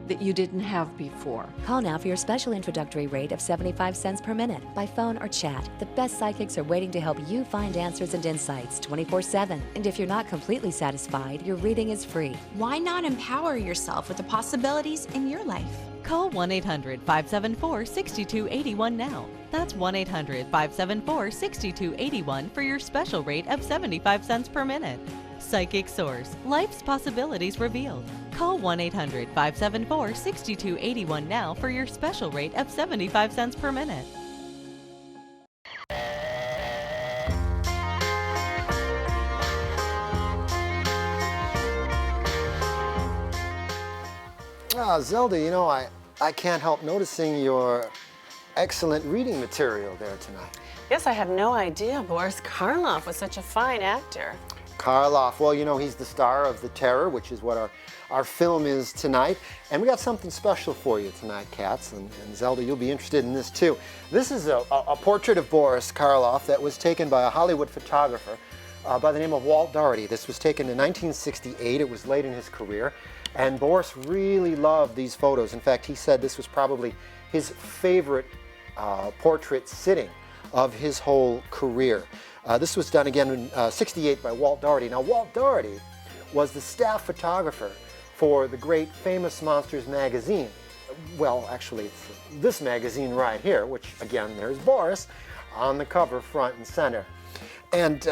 that you didn't have before. Call now for your special introductory rate of 75 cents per minute by phone or chat. The best psychics are waiting to help you find answers and insights 24/7. And if you're not completely satisfied, your reading is free. Why not empower yourself with the possibilities in your life? Call 1-800-574-6281 now. That's 1-800-574-6281 for your special rate of 75 cents per minute. Psychic Source, life's possibilities revealed. Call 1-800-574-6281 now for your special rate of 75 cents per minute. Zelda, you know, I can't help noticing your excellent reading material there tonight. Yes, I had no idea Boris Karloff was such a fine actor. Karloff, well, you know, he's the star of The Terror, which is what our film is tonight. And we got something special for you tonight, Cats. And Zelda, you'll be interested in this too. This is a portrait of Boris Karloff that was taken by a Hollywood photographer by the name of Walt Doherty. This was taken in 1968. It was late in his career. And Boris really loved these photos. In fact, he said this was probably his favorite portrait sitting of his whole career. This was done again in 68 by Walt Doherty. Now, Walt Doherty was the staff photographer for the great Famous Monsters magazine. Well, actually, it's this magazine right here, which, again, there's Boris on the cover, front and center. And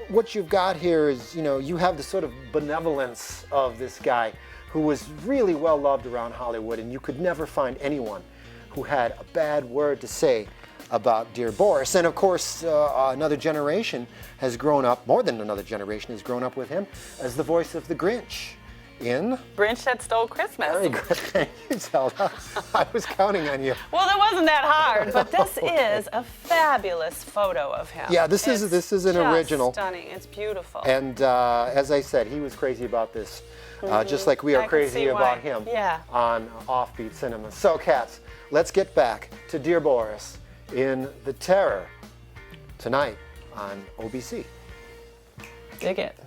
what you've got here is, you know, you have the sort of benevolence of this guy who was really well loved around Hollywood, and you could never find anyone who had a bad word to say about dear Boris. And of course, another generation has grown up, more than another generation has grown up with him as the voice of the Grinch in Grinch That Stole Christmas. Very good. Thank you, Zelda. I was counting on you. Well, that wasn't that hard, but this is a fabulous photo of him. Yeah, this is an original. Stunning. It's beautiful. And as I said, he was crazy about this, just like we are crazy about him on Offbeat Cinema. So, Cats, let's get back to dear Boris in The Terror tonight on OBC. Dig it.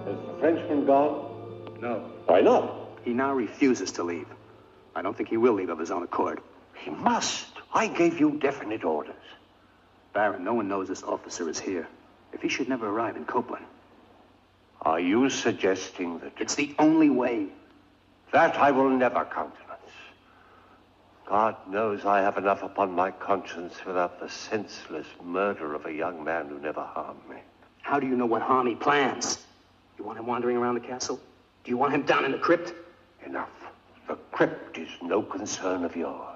Has the Frenchman gone? No. Why not? He now refuses to leave. I don't think he will leave of his own accord. He must. I gave you definite orders. Baron, no one knows this officer is here. If he should never arrive in Copeland. Are you suggesting that... It's the only way. That I will never countenance. God knows I have enough upon my conscience without the senseless murder of a young man who never harmed me. How do you know what harm he plans? You want him wandering around the castle? Do you want him down in the crypt? Enough. The crypt is no concern of yours.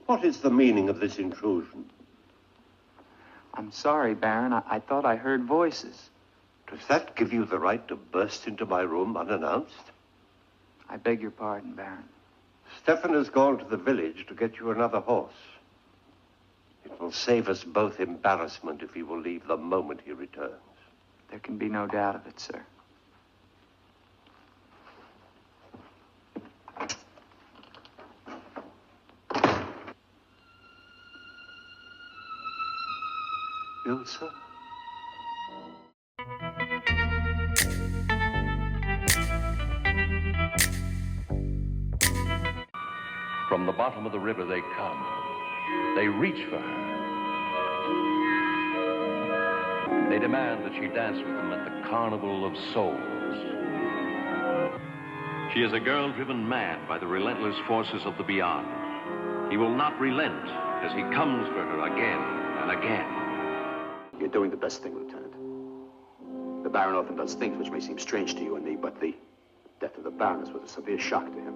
What is the meaning of this intrusion? I'm sorry, Baron. I thought I heard voices. Does that give you the right to burst into my room unannounced? I beg your pardon, Baron. Stefan has gone to the village to get you another horse. It will save us both embarrassment if he will leave the moment he returns. There can be no doubt of it, sir. Ilsa? From the bottom of the river they come. They reach for her. They demand that she dance with them at the Carnival of Souls. She is a girl driven mad by the relentless forces of the beyond. He will not relent as he comes for her again and again. You're doing the best thing, Lieutenant. The Baron often does things which may seem strange to you and me, but the death of the Baroness was a severe shock to him.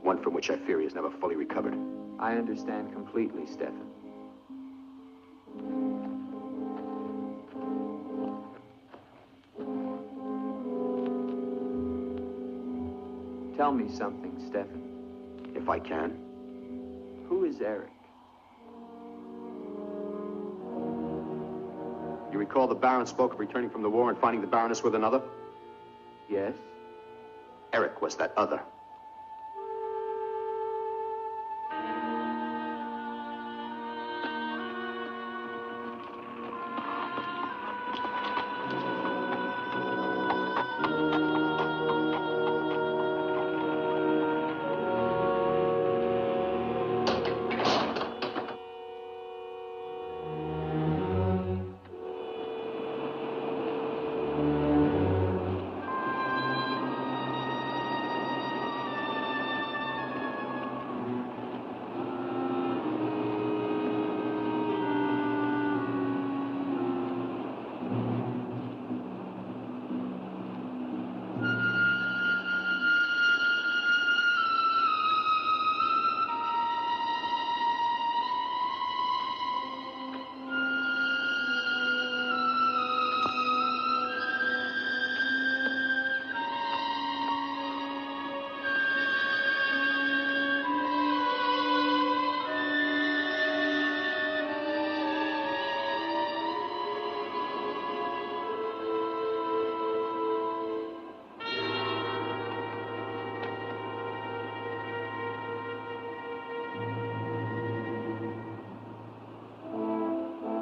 One from which I fear he has never fully recovered. I understand completely, Stefan. Tell me something, Stefan. If I can. Who is Eric? You recall the Baron spoke of returning from the war and finding the Baroness with another? Yes? Eric was that other.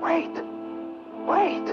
Wait!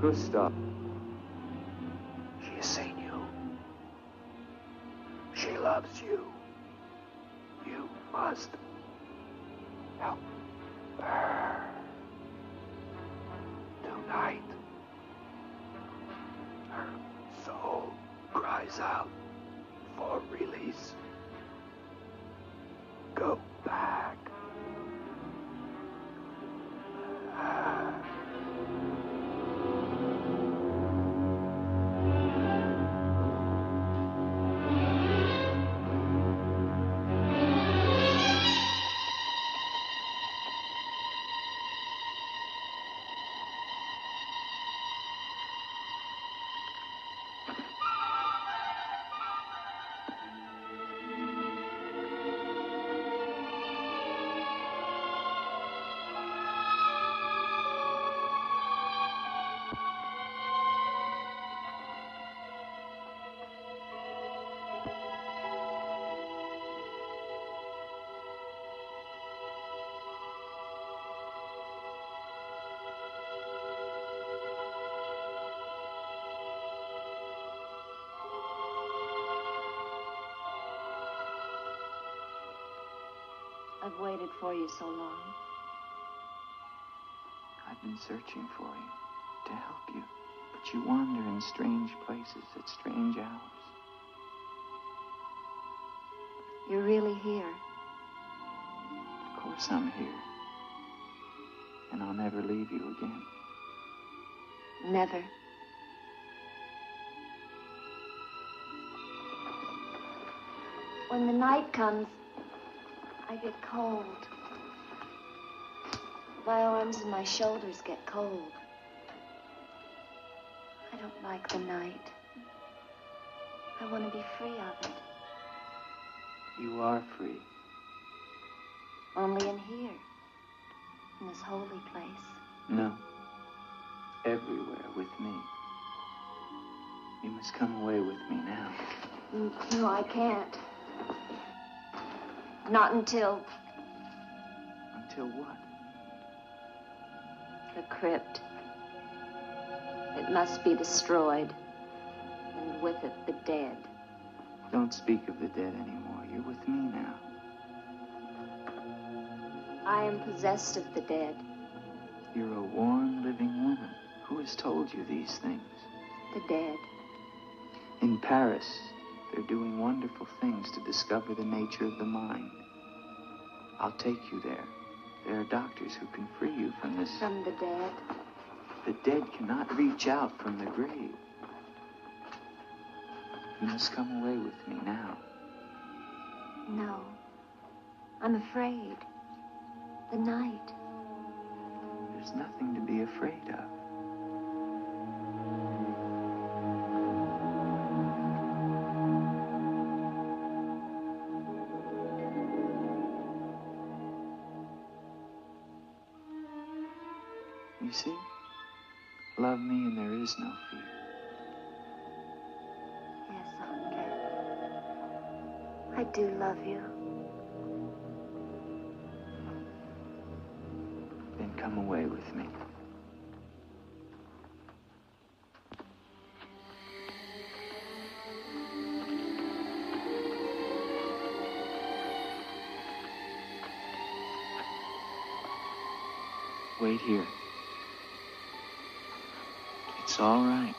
Gustav. She has seen you. She loves you. You must help her. Tonight, her soul cries out for release. Go back. I've waited for you so long. I've been searching for you, to help you. But you wander in strange places at strange hours. You're really here. Of course I'm here. And I'll never leave you again. Never. When the night comes, I get cold. My arms and my shoulders get cold. I don't like the night. I want to be free of it. You are free. Only in here, in this holy place. No. Everywhere with me. You must come away with me now. No, I can't. Not until Until what? the crypt. It must be destroyed, and with it the dead. Don't speak of the dead anymore. You're with me now. I am possessed of the dead. You're a warm, living woman. Who has told you these things? The dead. In Paris, they're doing wonderful things to discover the nature of the mind. I'll take you there. There are doctors who can free you from this. From the dead. The dead cannot reach out from the grave. You must come away with me now. No. I'm afraid. The night. There's nothing to be afraid of. You see? Love me and there is no fear. Yes, Andre. I do love you. Then come away with me. Wait here. It's all right.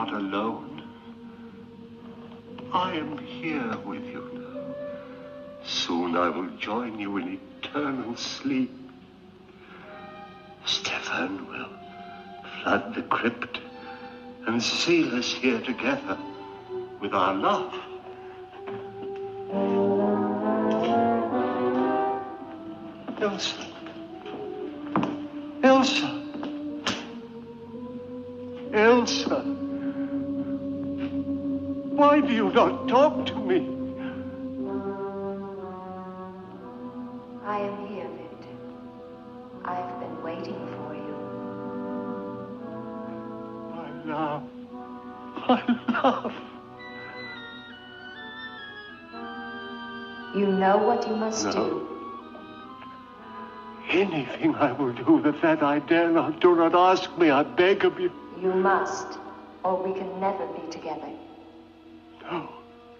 not alone. I am here with you now. Soon I will join you in eternal sleep. Stefan will flood the crypt and seal us here together with our love. Elsa. Elsa. Elsa. Why do you not talk to me? I am here, Victor. I've been waiting for you. My love. My love. You know what you must do. Anything I will do that I dare not. Do not ask me, I beg of you. You must, or we can never be together.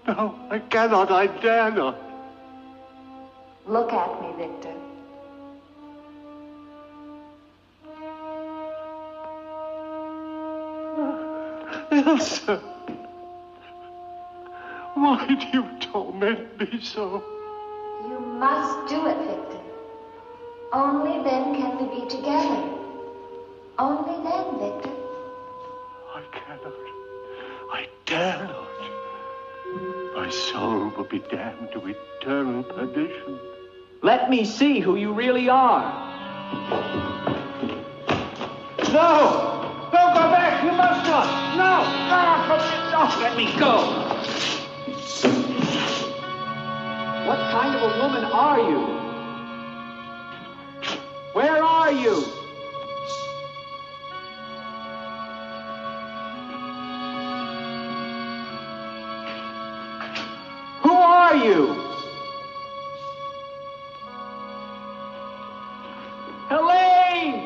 No, I cannot, I dare not. Look at me, Victor. Elsa, why do you torment me so? You must do it, Victor. Only then can we be together. Only then, Victor. I cannot. I dare not. My soul will be damned to eternal perdition. Let me see who you really are. No! Don't go back! You must not! No! No! Let me go! What kind of a woman are you? Where are you? Who are you? Helene!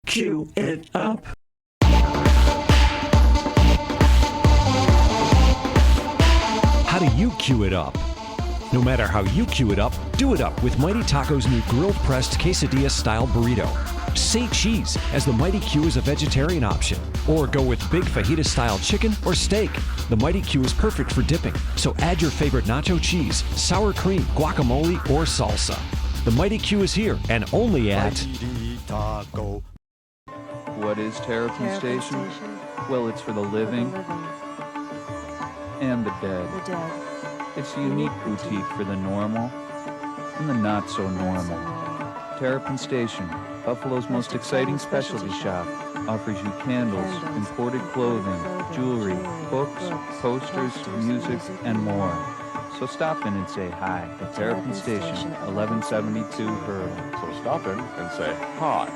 Cue it up. How do you cue it up? No matter how you cue it up, do it up with Mighty Taco's new grilled-pressed quesadilla-style burrito. Say cheese, as the Mighty Q is a vegetarian option. Or go with big fajita-style chicken or steak. The Mighty Q is perfect for dipping, so add your favorite nacho cheese, sour cream, guacamole, or salsa. The Mighty Q is here and only at... Mighty Taco. What is Terrapin Station? Well, it's for the living and the dead. It's a unique boutique for the normal and the not so normal. Terrapin Station, Buffalo's most exciting specialty shop, offers you candles, imported clothing, jewelry, books, posters, music, and more. So stop in and say hi at Terrapin Station, 1172 Hurley. So stop in and say hi.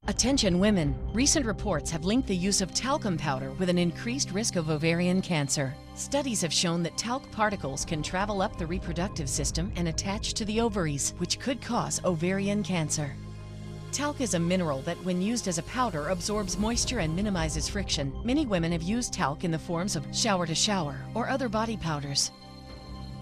Attention women. Recent reports have linked the use of talcum powder with an increased risk of ovarian cancer. Studies have shown that talc particles can travel up the reproductive system and attach to the ovaries, which could cause ovarian cancer. Talc is a mineral that, when used as a powder, absorbs moisture and minimizes friction. Many women have used talc in the forms of shower-to-shower or other body powders.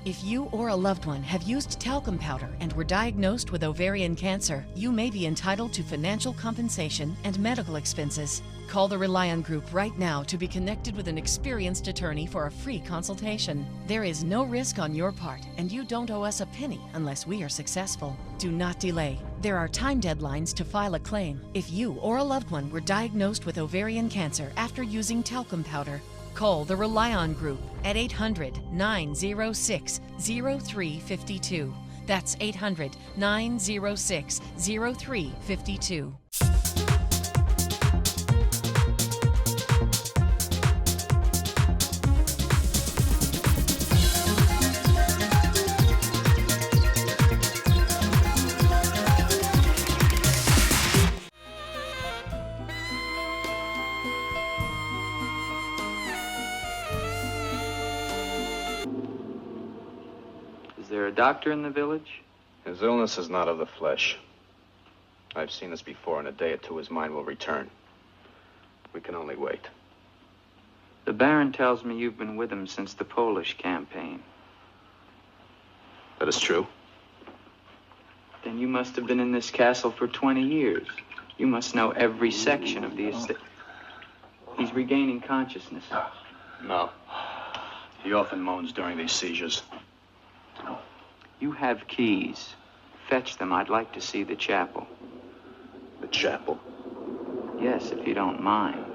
If you or a loved one have used talcum powder and were diagnosed with ovarian cancer, you may be entitled to financial compensation and medical expenses. Call the Rely On Group right now to be connected with an experienced attorney for a free consultation. There is no risk on your part, and you don't owe us a penny unless we are successful. Do not delay. There are time deadlines to file a claim. If you or a loved one were diagnosed with ovarian cancer after using talcum powder, call the Rely On Group at 800-906-0352. That's 800-906-0352. Is there a doctor in the village? His illness is not of the flesh. I've seen this before. In a day or two, his mind will return. We can only wait. The Baron tells me you've been with him since the Polish campaign. That is true. Then you must have been in this castle for 20 years. You must know every section of the estate. He's regaining consciousness. No. He often moans during these seizures. You have keys. Fetch them. I'd like to see the chapel. The chapel? Yes, if you don't mind.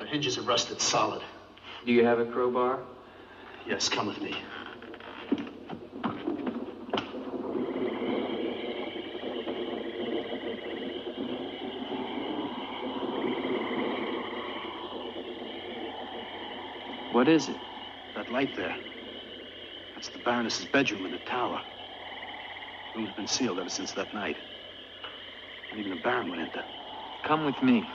Hinges are rusted solid. Do you have a crowbar? Yes, come with me. What is it? That light there. That's the Baroness's bedroom in the tower. The room's been sealed ever since that night. Not even the Baron went in there. Come with me.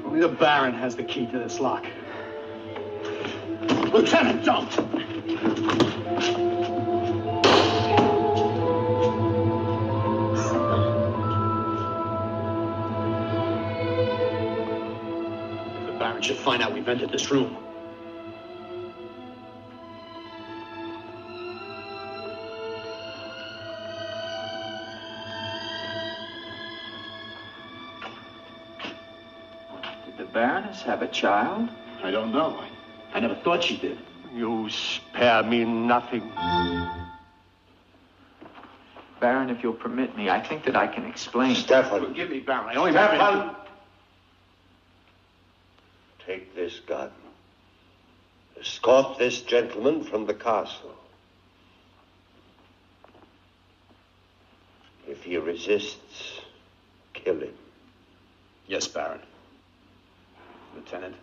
Only the Baron has the key to this lock. Lieutenant, don't! If the Baron should find out we've entered this room. Baroness have a child? I don't know. I never thought she did. You spare me nothing. Baron, if you'll permit me, I think that I can explain. Stefan. Forgive me, Baron. I only have Stefan! Take this gun. Escort this gentleman from the castle. If he resists, kill him. Yes, Baron. Lieutenant.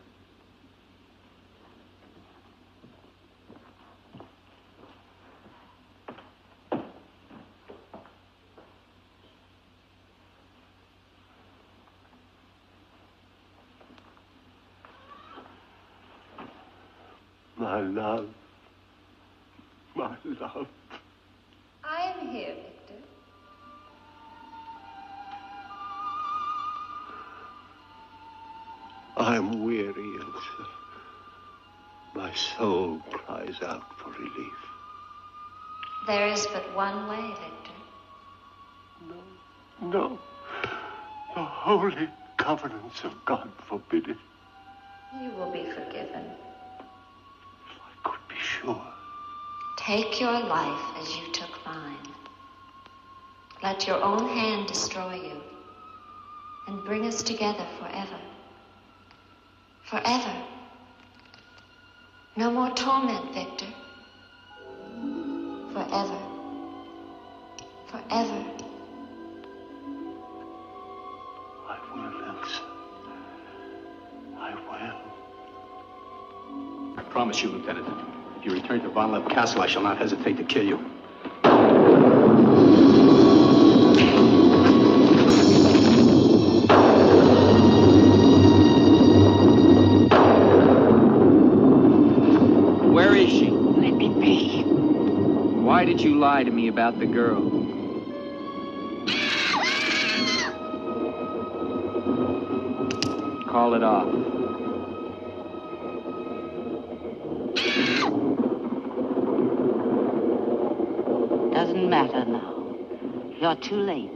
My love. My love. I am here, Victor. I am weary, Elsa. My soul cries out for relief. There is but one way, Victor. No. The holy covenants of God forbid it. You will be forgiven. I could be sure. Take your life as you took mine. Let your own hand destroy you and bring us together forever. Forever. No more torment, Victor. Forever. Forever. I will, Elsa. I will. I promise you, Lieutenant, if you return to Von Leppe Castle, I shall not hesitate to kill you. Where is she? Let me be. Why did you lie to me about the girl? Call it off. doesn't matter now. You're too late.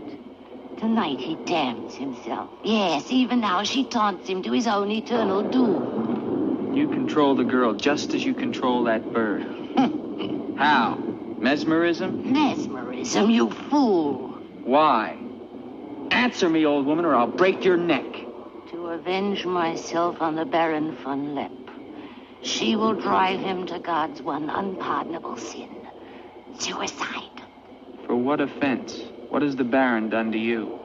Tonight he damns himself. Yes, even now she taunts him to his own eternal doom. You control the girl just as you control that bird. How? Mesmerism? Mesmerism, you fool. Why? Answer me, old woman, or I'll break your neck. To avenge myself on the Baron Von Leppe. She will drive him to God's one unpardonable sin. Suicide. For what offense? What has the Baron done to you?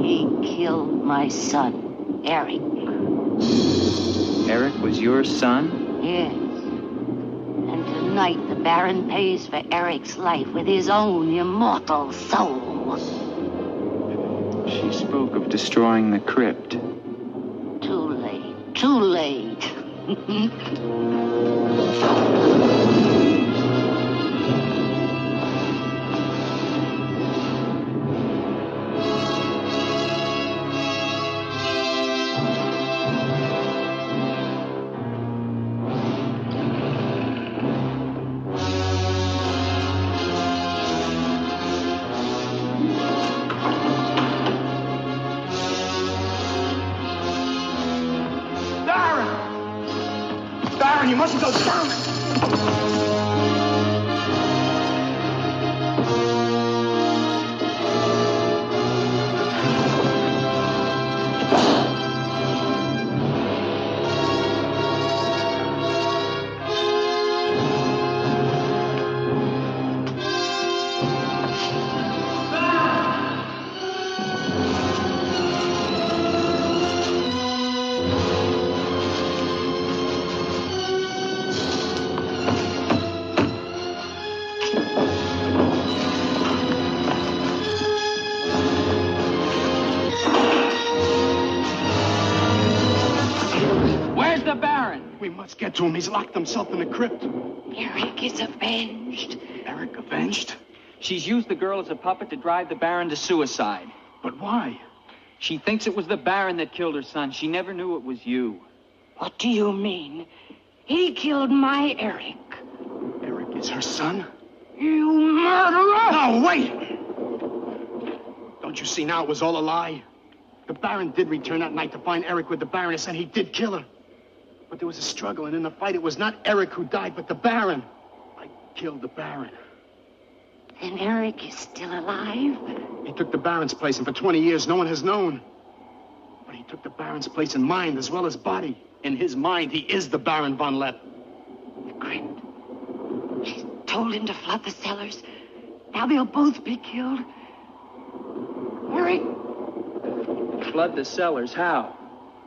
He killed my son, Eric. Eric was your son? Yes. And tonight the Baron pays for Eric's life with his own immortal soul. She spoke of destroying the crypt. Too late. Too late. Baron, you mustn't go down. We must get to him. He's locked himself in the crypt. Eric is avenged. Eric avenged? She's used the girl as a puppet to drive the Baron to suicide. But why? She thinks it was the Baron that killed her son. She never knew it was you. What do you mean? He killed my Eric. Eric is her son? You murderer! No, wait! Don't you see now it was all a lie? The Baron did return that night to find Eric with the Baroness, and he did kill her. But there was a struggle, and in the fight, it was not Eric who died, but the Baron. I killed the Baron. Then Eric is still alive? He took the Baron's place, and for 20 years, no one has known. But he took the Baron's place in mind as well as body. In his mind, he is the Baron Von Leppe. The crypt. She's told him to flood the cellars. Now they'll both be killed. Eric. Flood the cellars? How?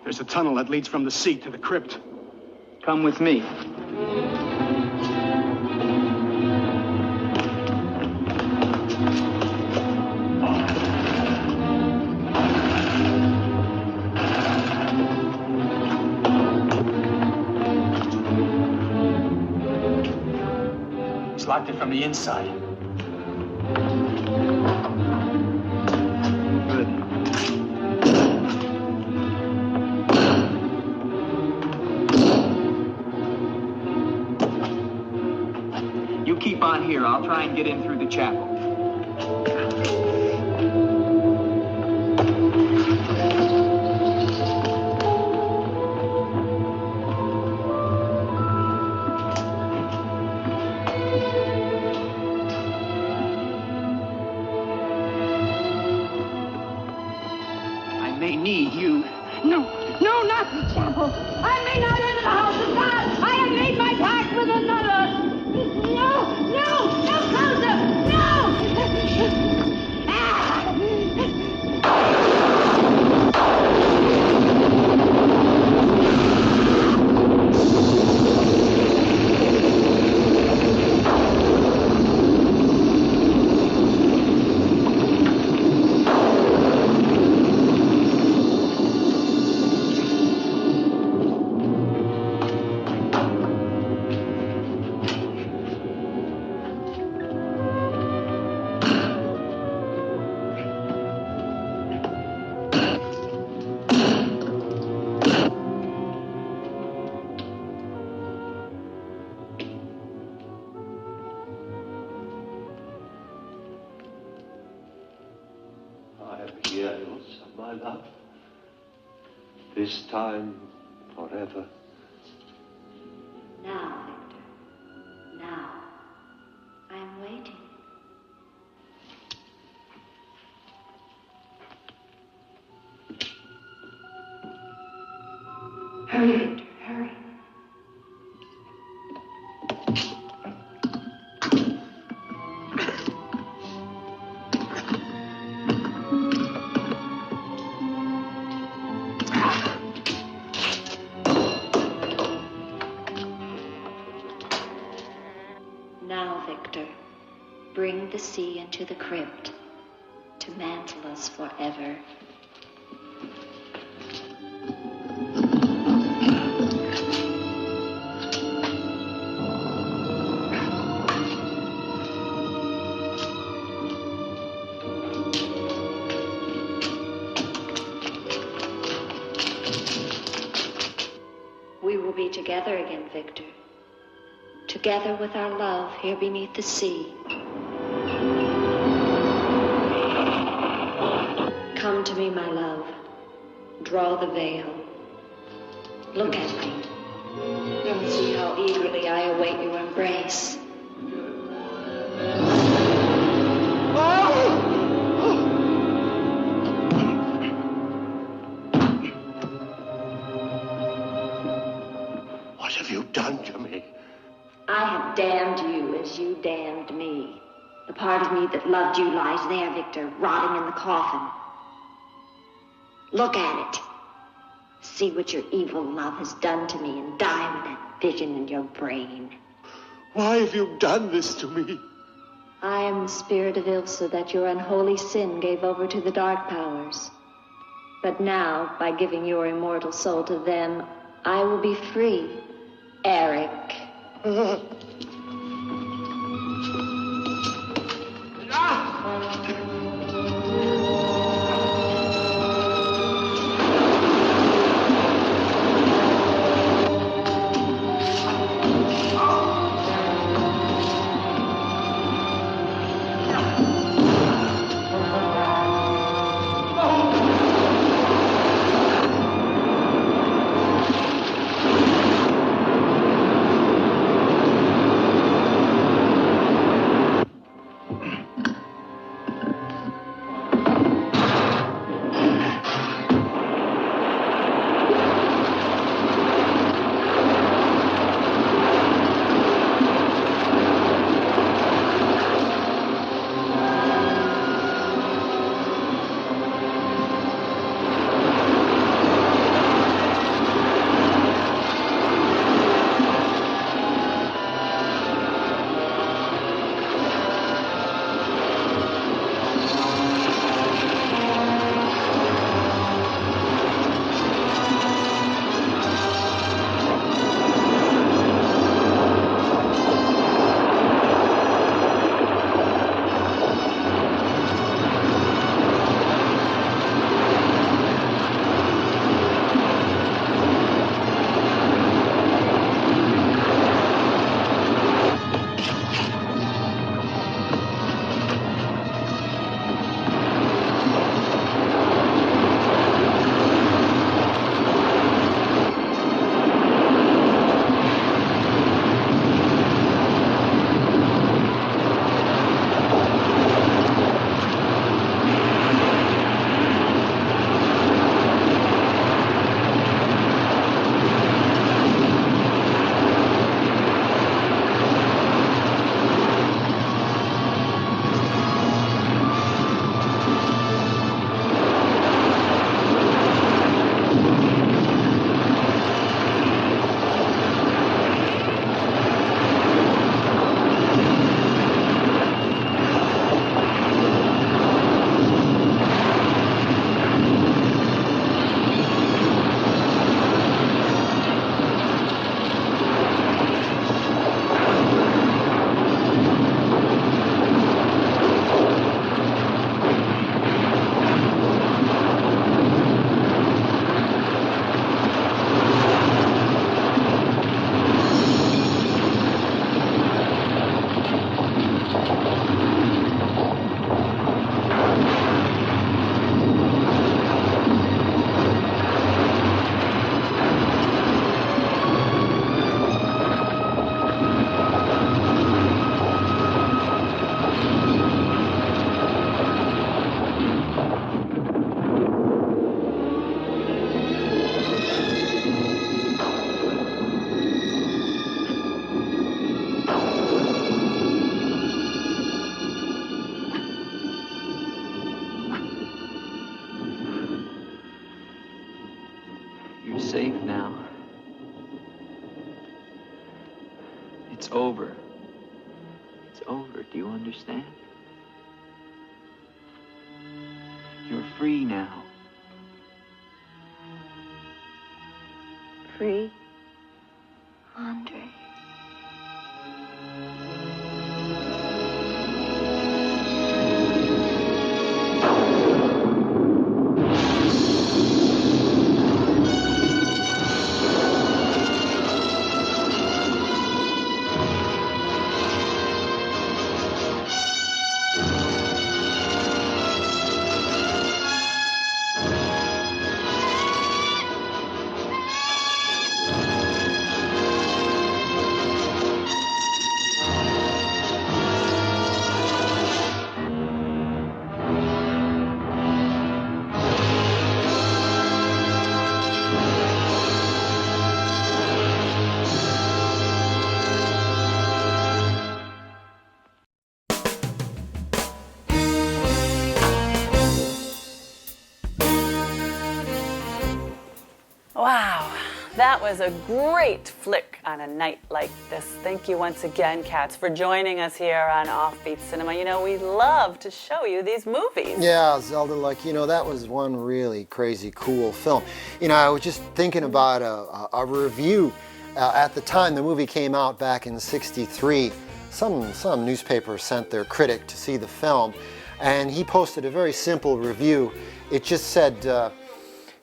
There's a tunnel that leads from the sea to the crypt. Come with me. He's locked it from the inside. Keep on here. I'll try and get in through the chapel. I may need you. No, not the chapel. I may not enter the house of God. I have made my pact with another. No closer! No! This time, forever. Now, Victor. Now. I'm waiting. Hurry, Victor, hurry. Now, Victor, bring the sea into the crypt to mantle us forever. We will be together again, Victor. Together with our love here beneath the sea. Come to me, my love. Draw the veil. Look at me. And see how eagerly I await your embrace. What have you done to me? I have damned you as you damned me. The part of me that loved you lies there, Victor, rotting in the coffin. Look at it. See what your evil love has done to me and die with that vision in your brain. Why have you done this to me? I am the spirit of Ilsa that your unholy sin gave over to the dark powers. But now, by giving your immortal soul to them, I will be free, Eric. safe now. It's over. It's over. Do you understand? You're free now. Free, Andre. Wow, that was a great flick on a night like this. Thank you once again, Cats, for joining us here on Offbeat Cinema. You know, we love to show you these movies. Yeah, Zelda, like, you know, that was one really crazy cool film. You know, I was just thinking about a review at the time the movie came out back in '63. Some newspaper sent their critic to see the film, and he posted a very simple review. It just said,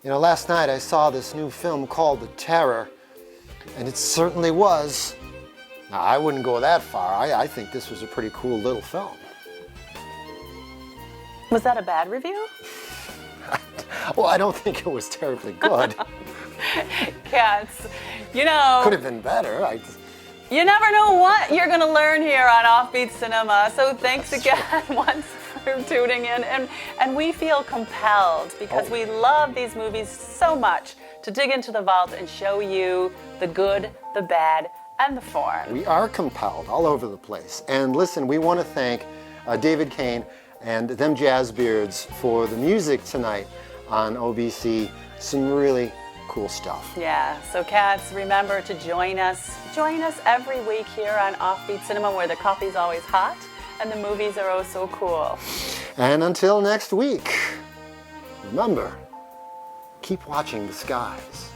you know, last night I saw this new film called The Terror, and it certainly was. Now, I wouldn't go that far. I think this was a pretty cool little film. Was that a bad review? Well, I don't think it was terribly good. Cats, you know... Could have been better. You never know what you're going to learn here on Offbeat Cinema. So thanks again once for tuning in. And we feel compelled, because we love these movies so much, to dig into the vault and show you the good, the bad, and the form. We are compelled all over the place. And listen, we want to thank David Kane and them Jazzbeards for the music tonight on OBC. Some really cool stuff. Yeah, so Cats, remember to join us every week here on Offbeat Cinema, where the coffee's always hot and the movies are oh so cool. And until next week, remember, keep watching the skies.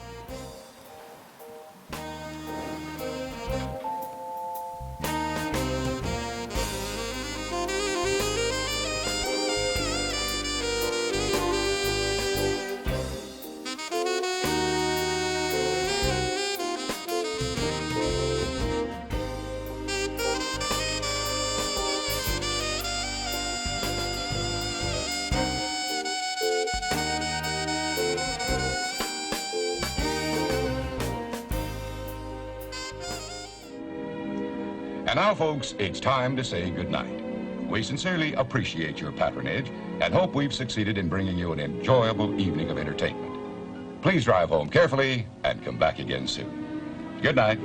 And now, folks, it's time to say goodnight. We sincerely appreciate your patronage and hope we've succeeded in bringing you an enjoyable evening of entertainment. Please drive home carefully and come back again soon. Good night.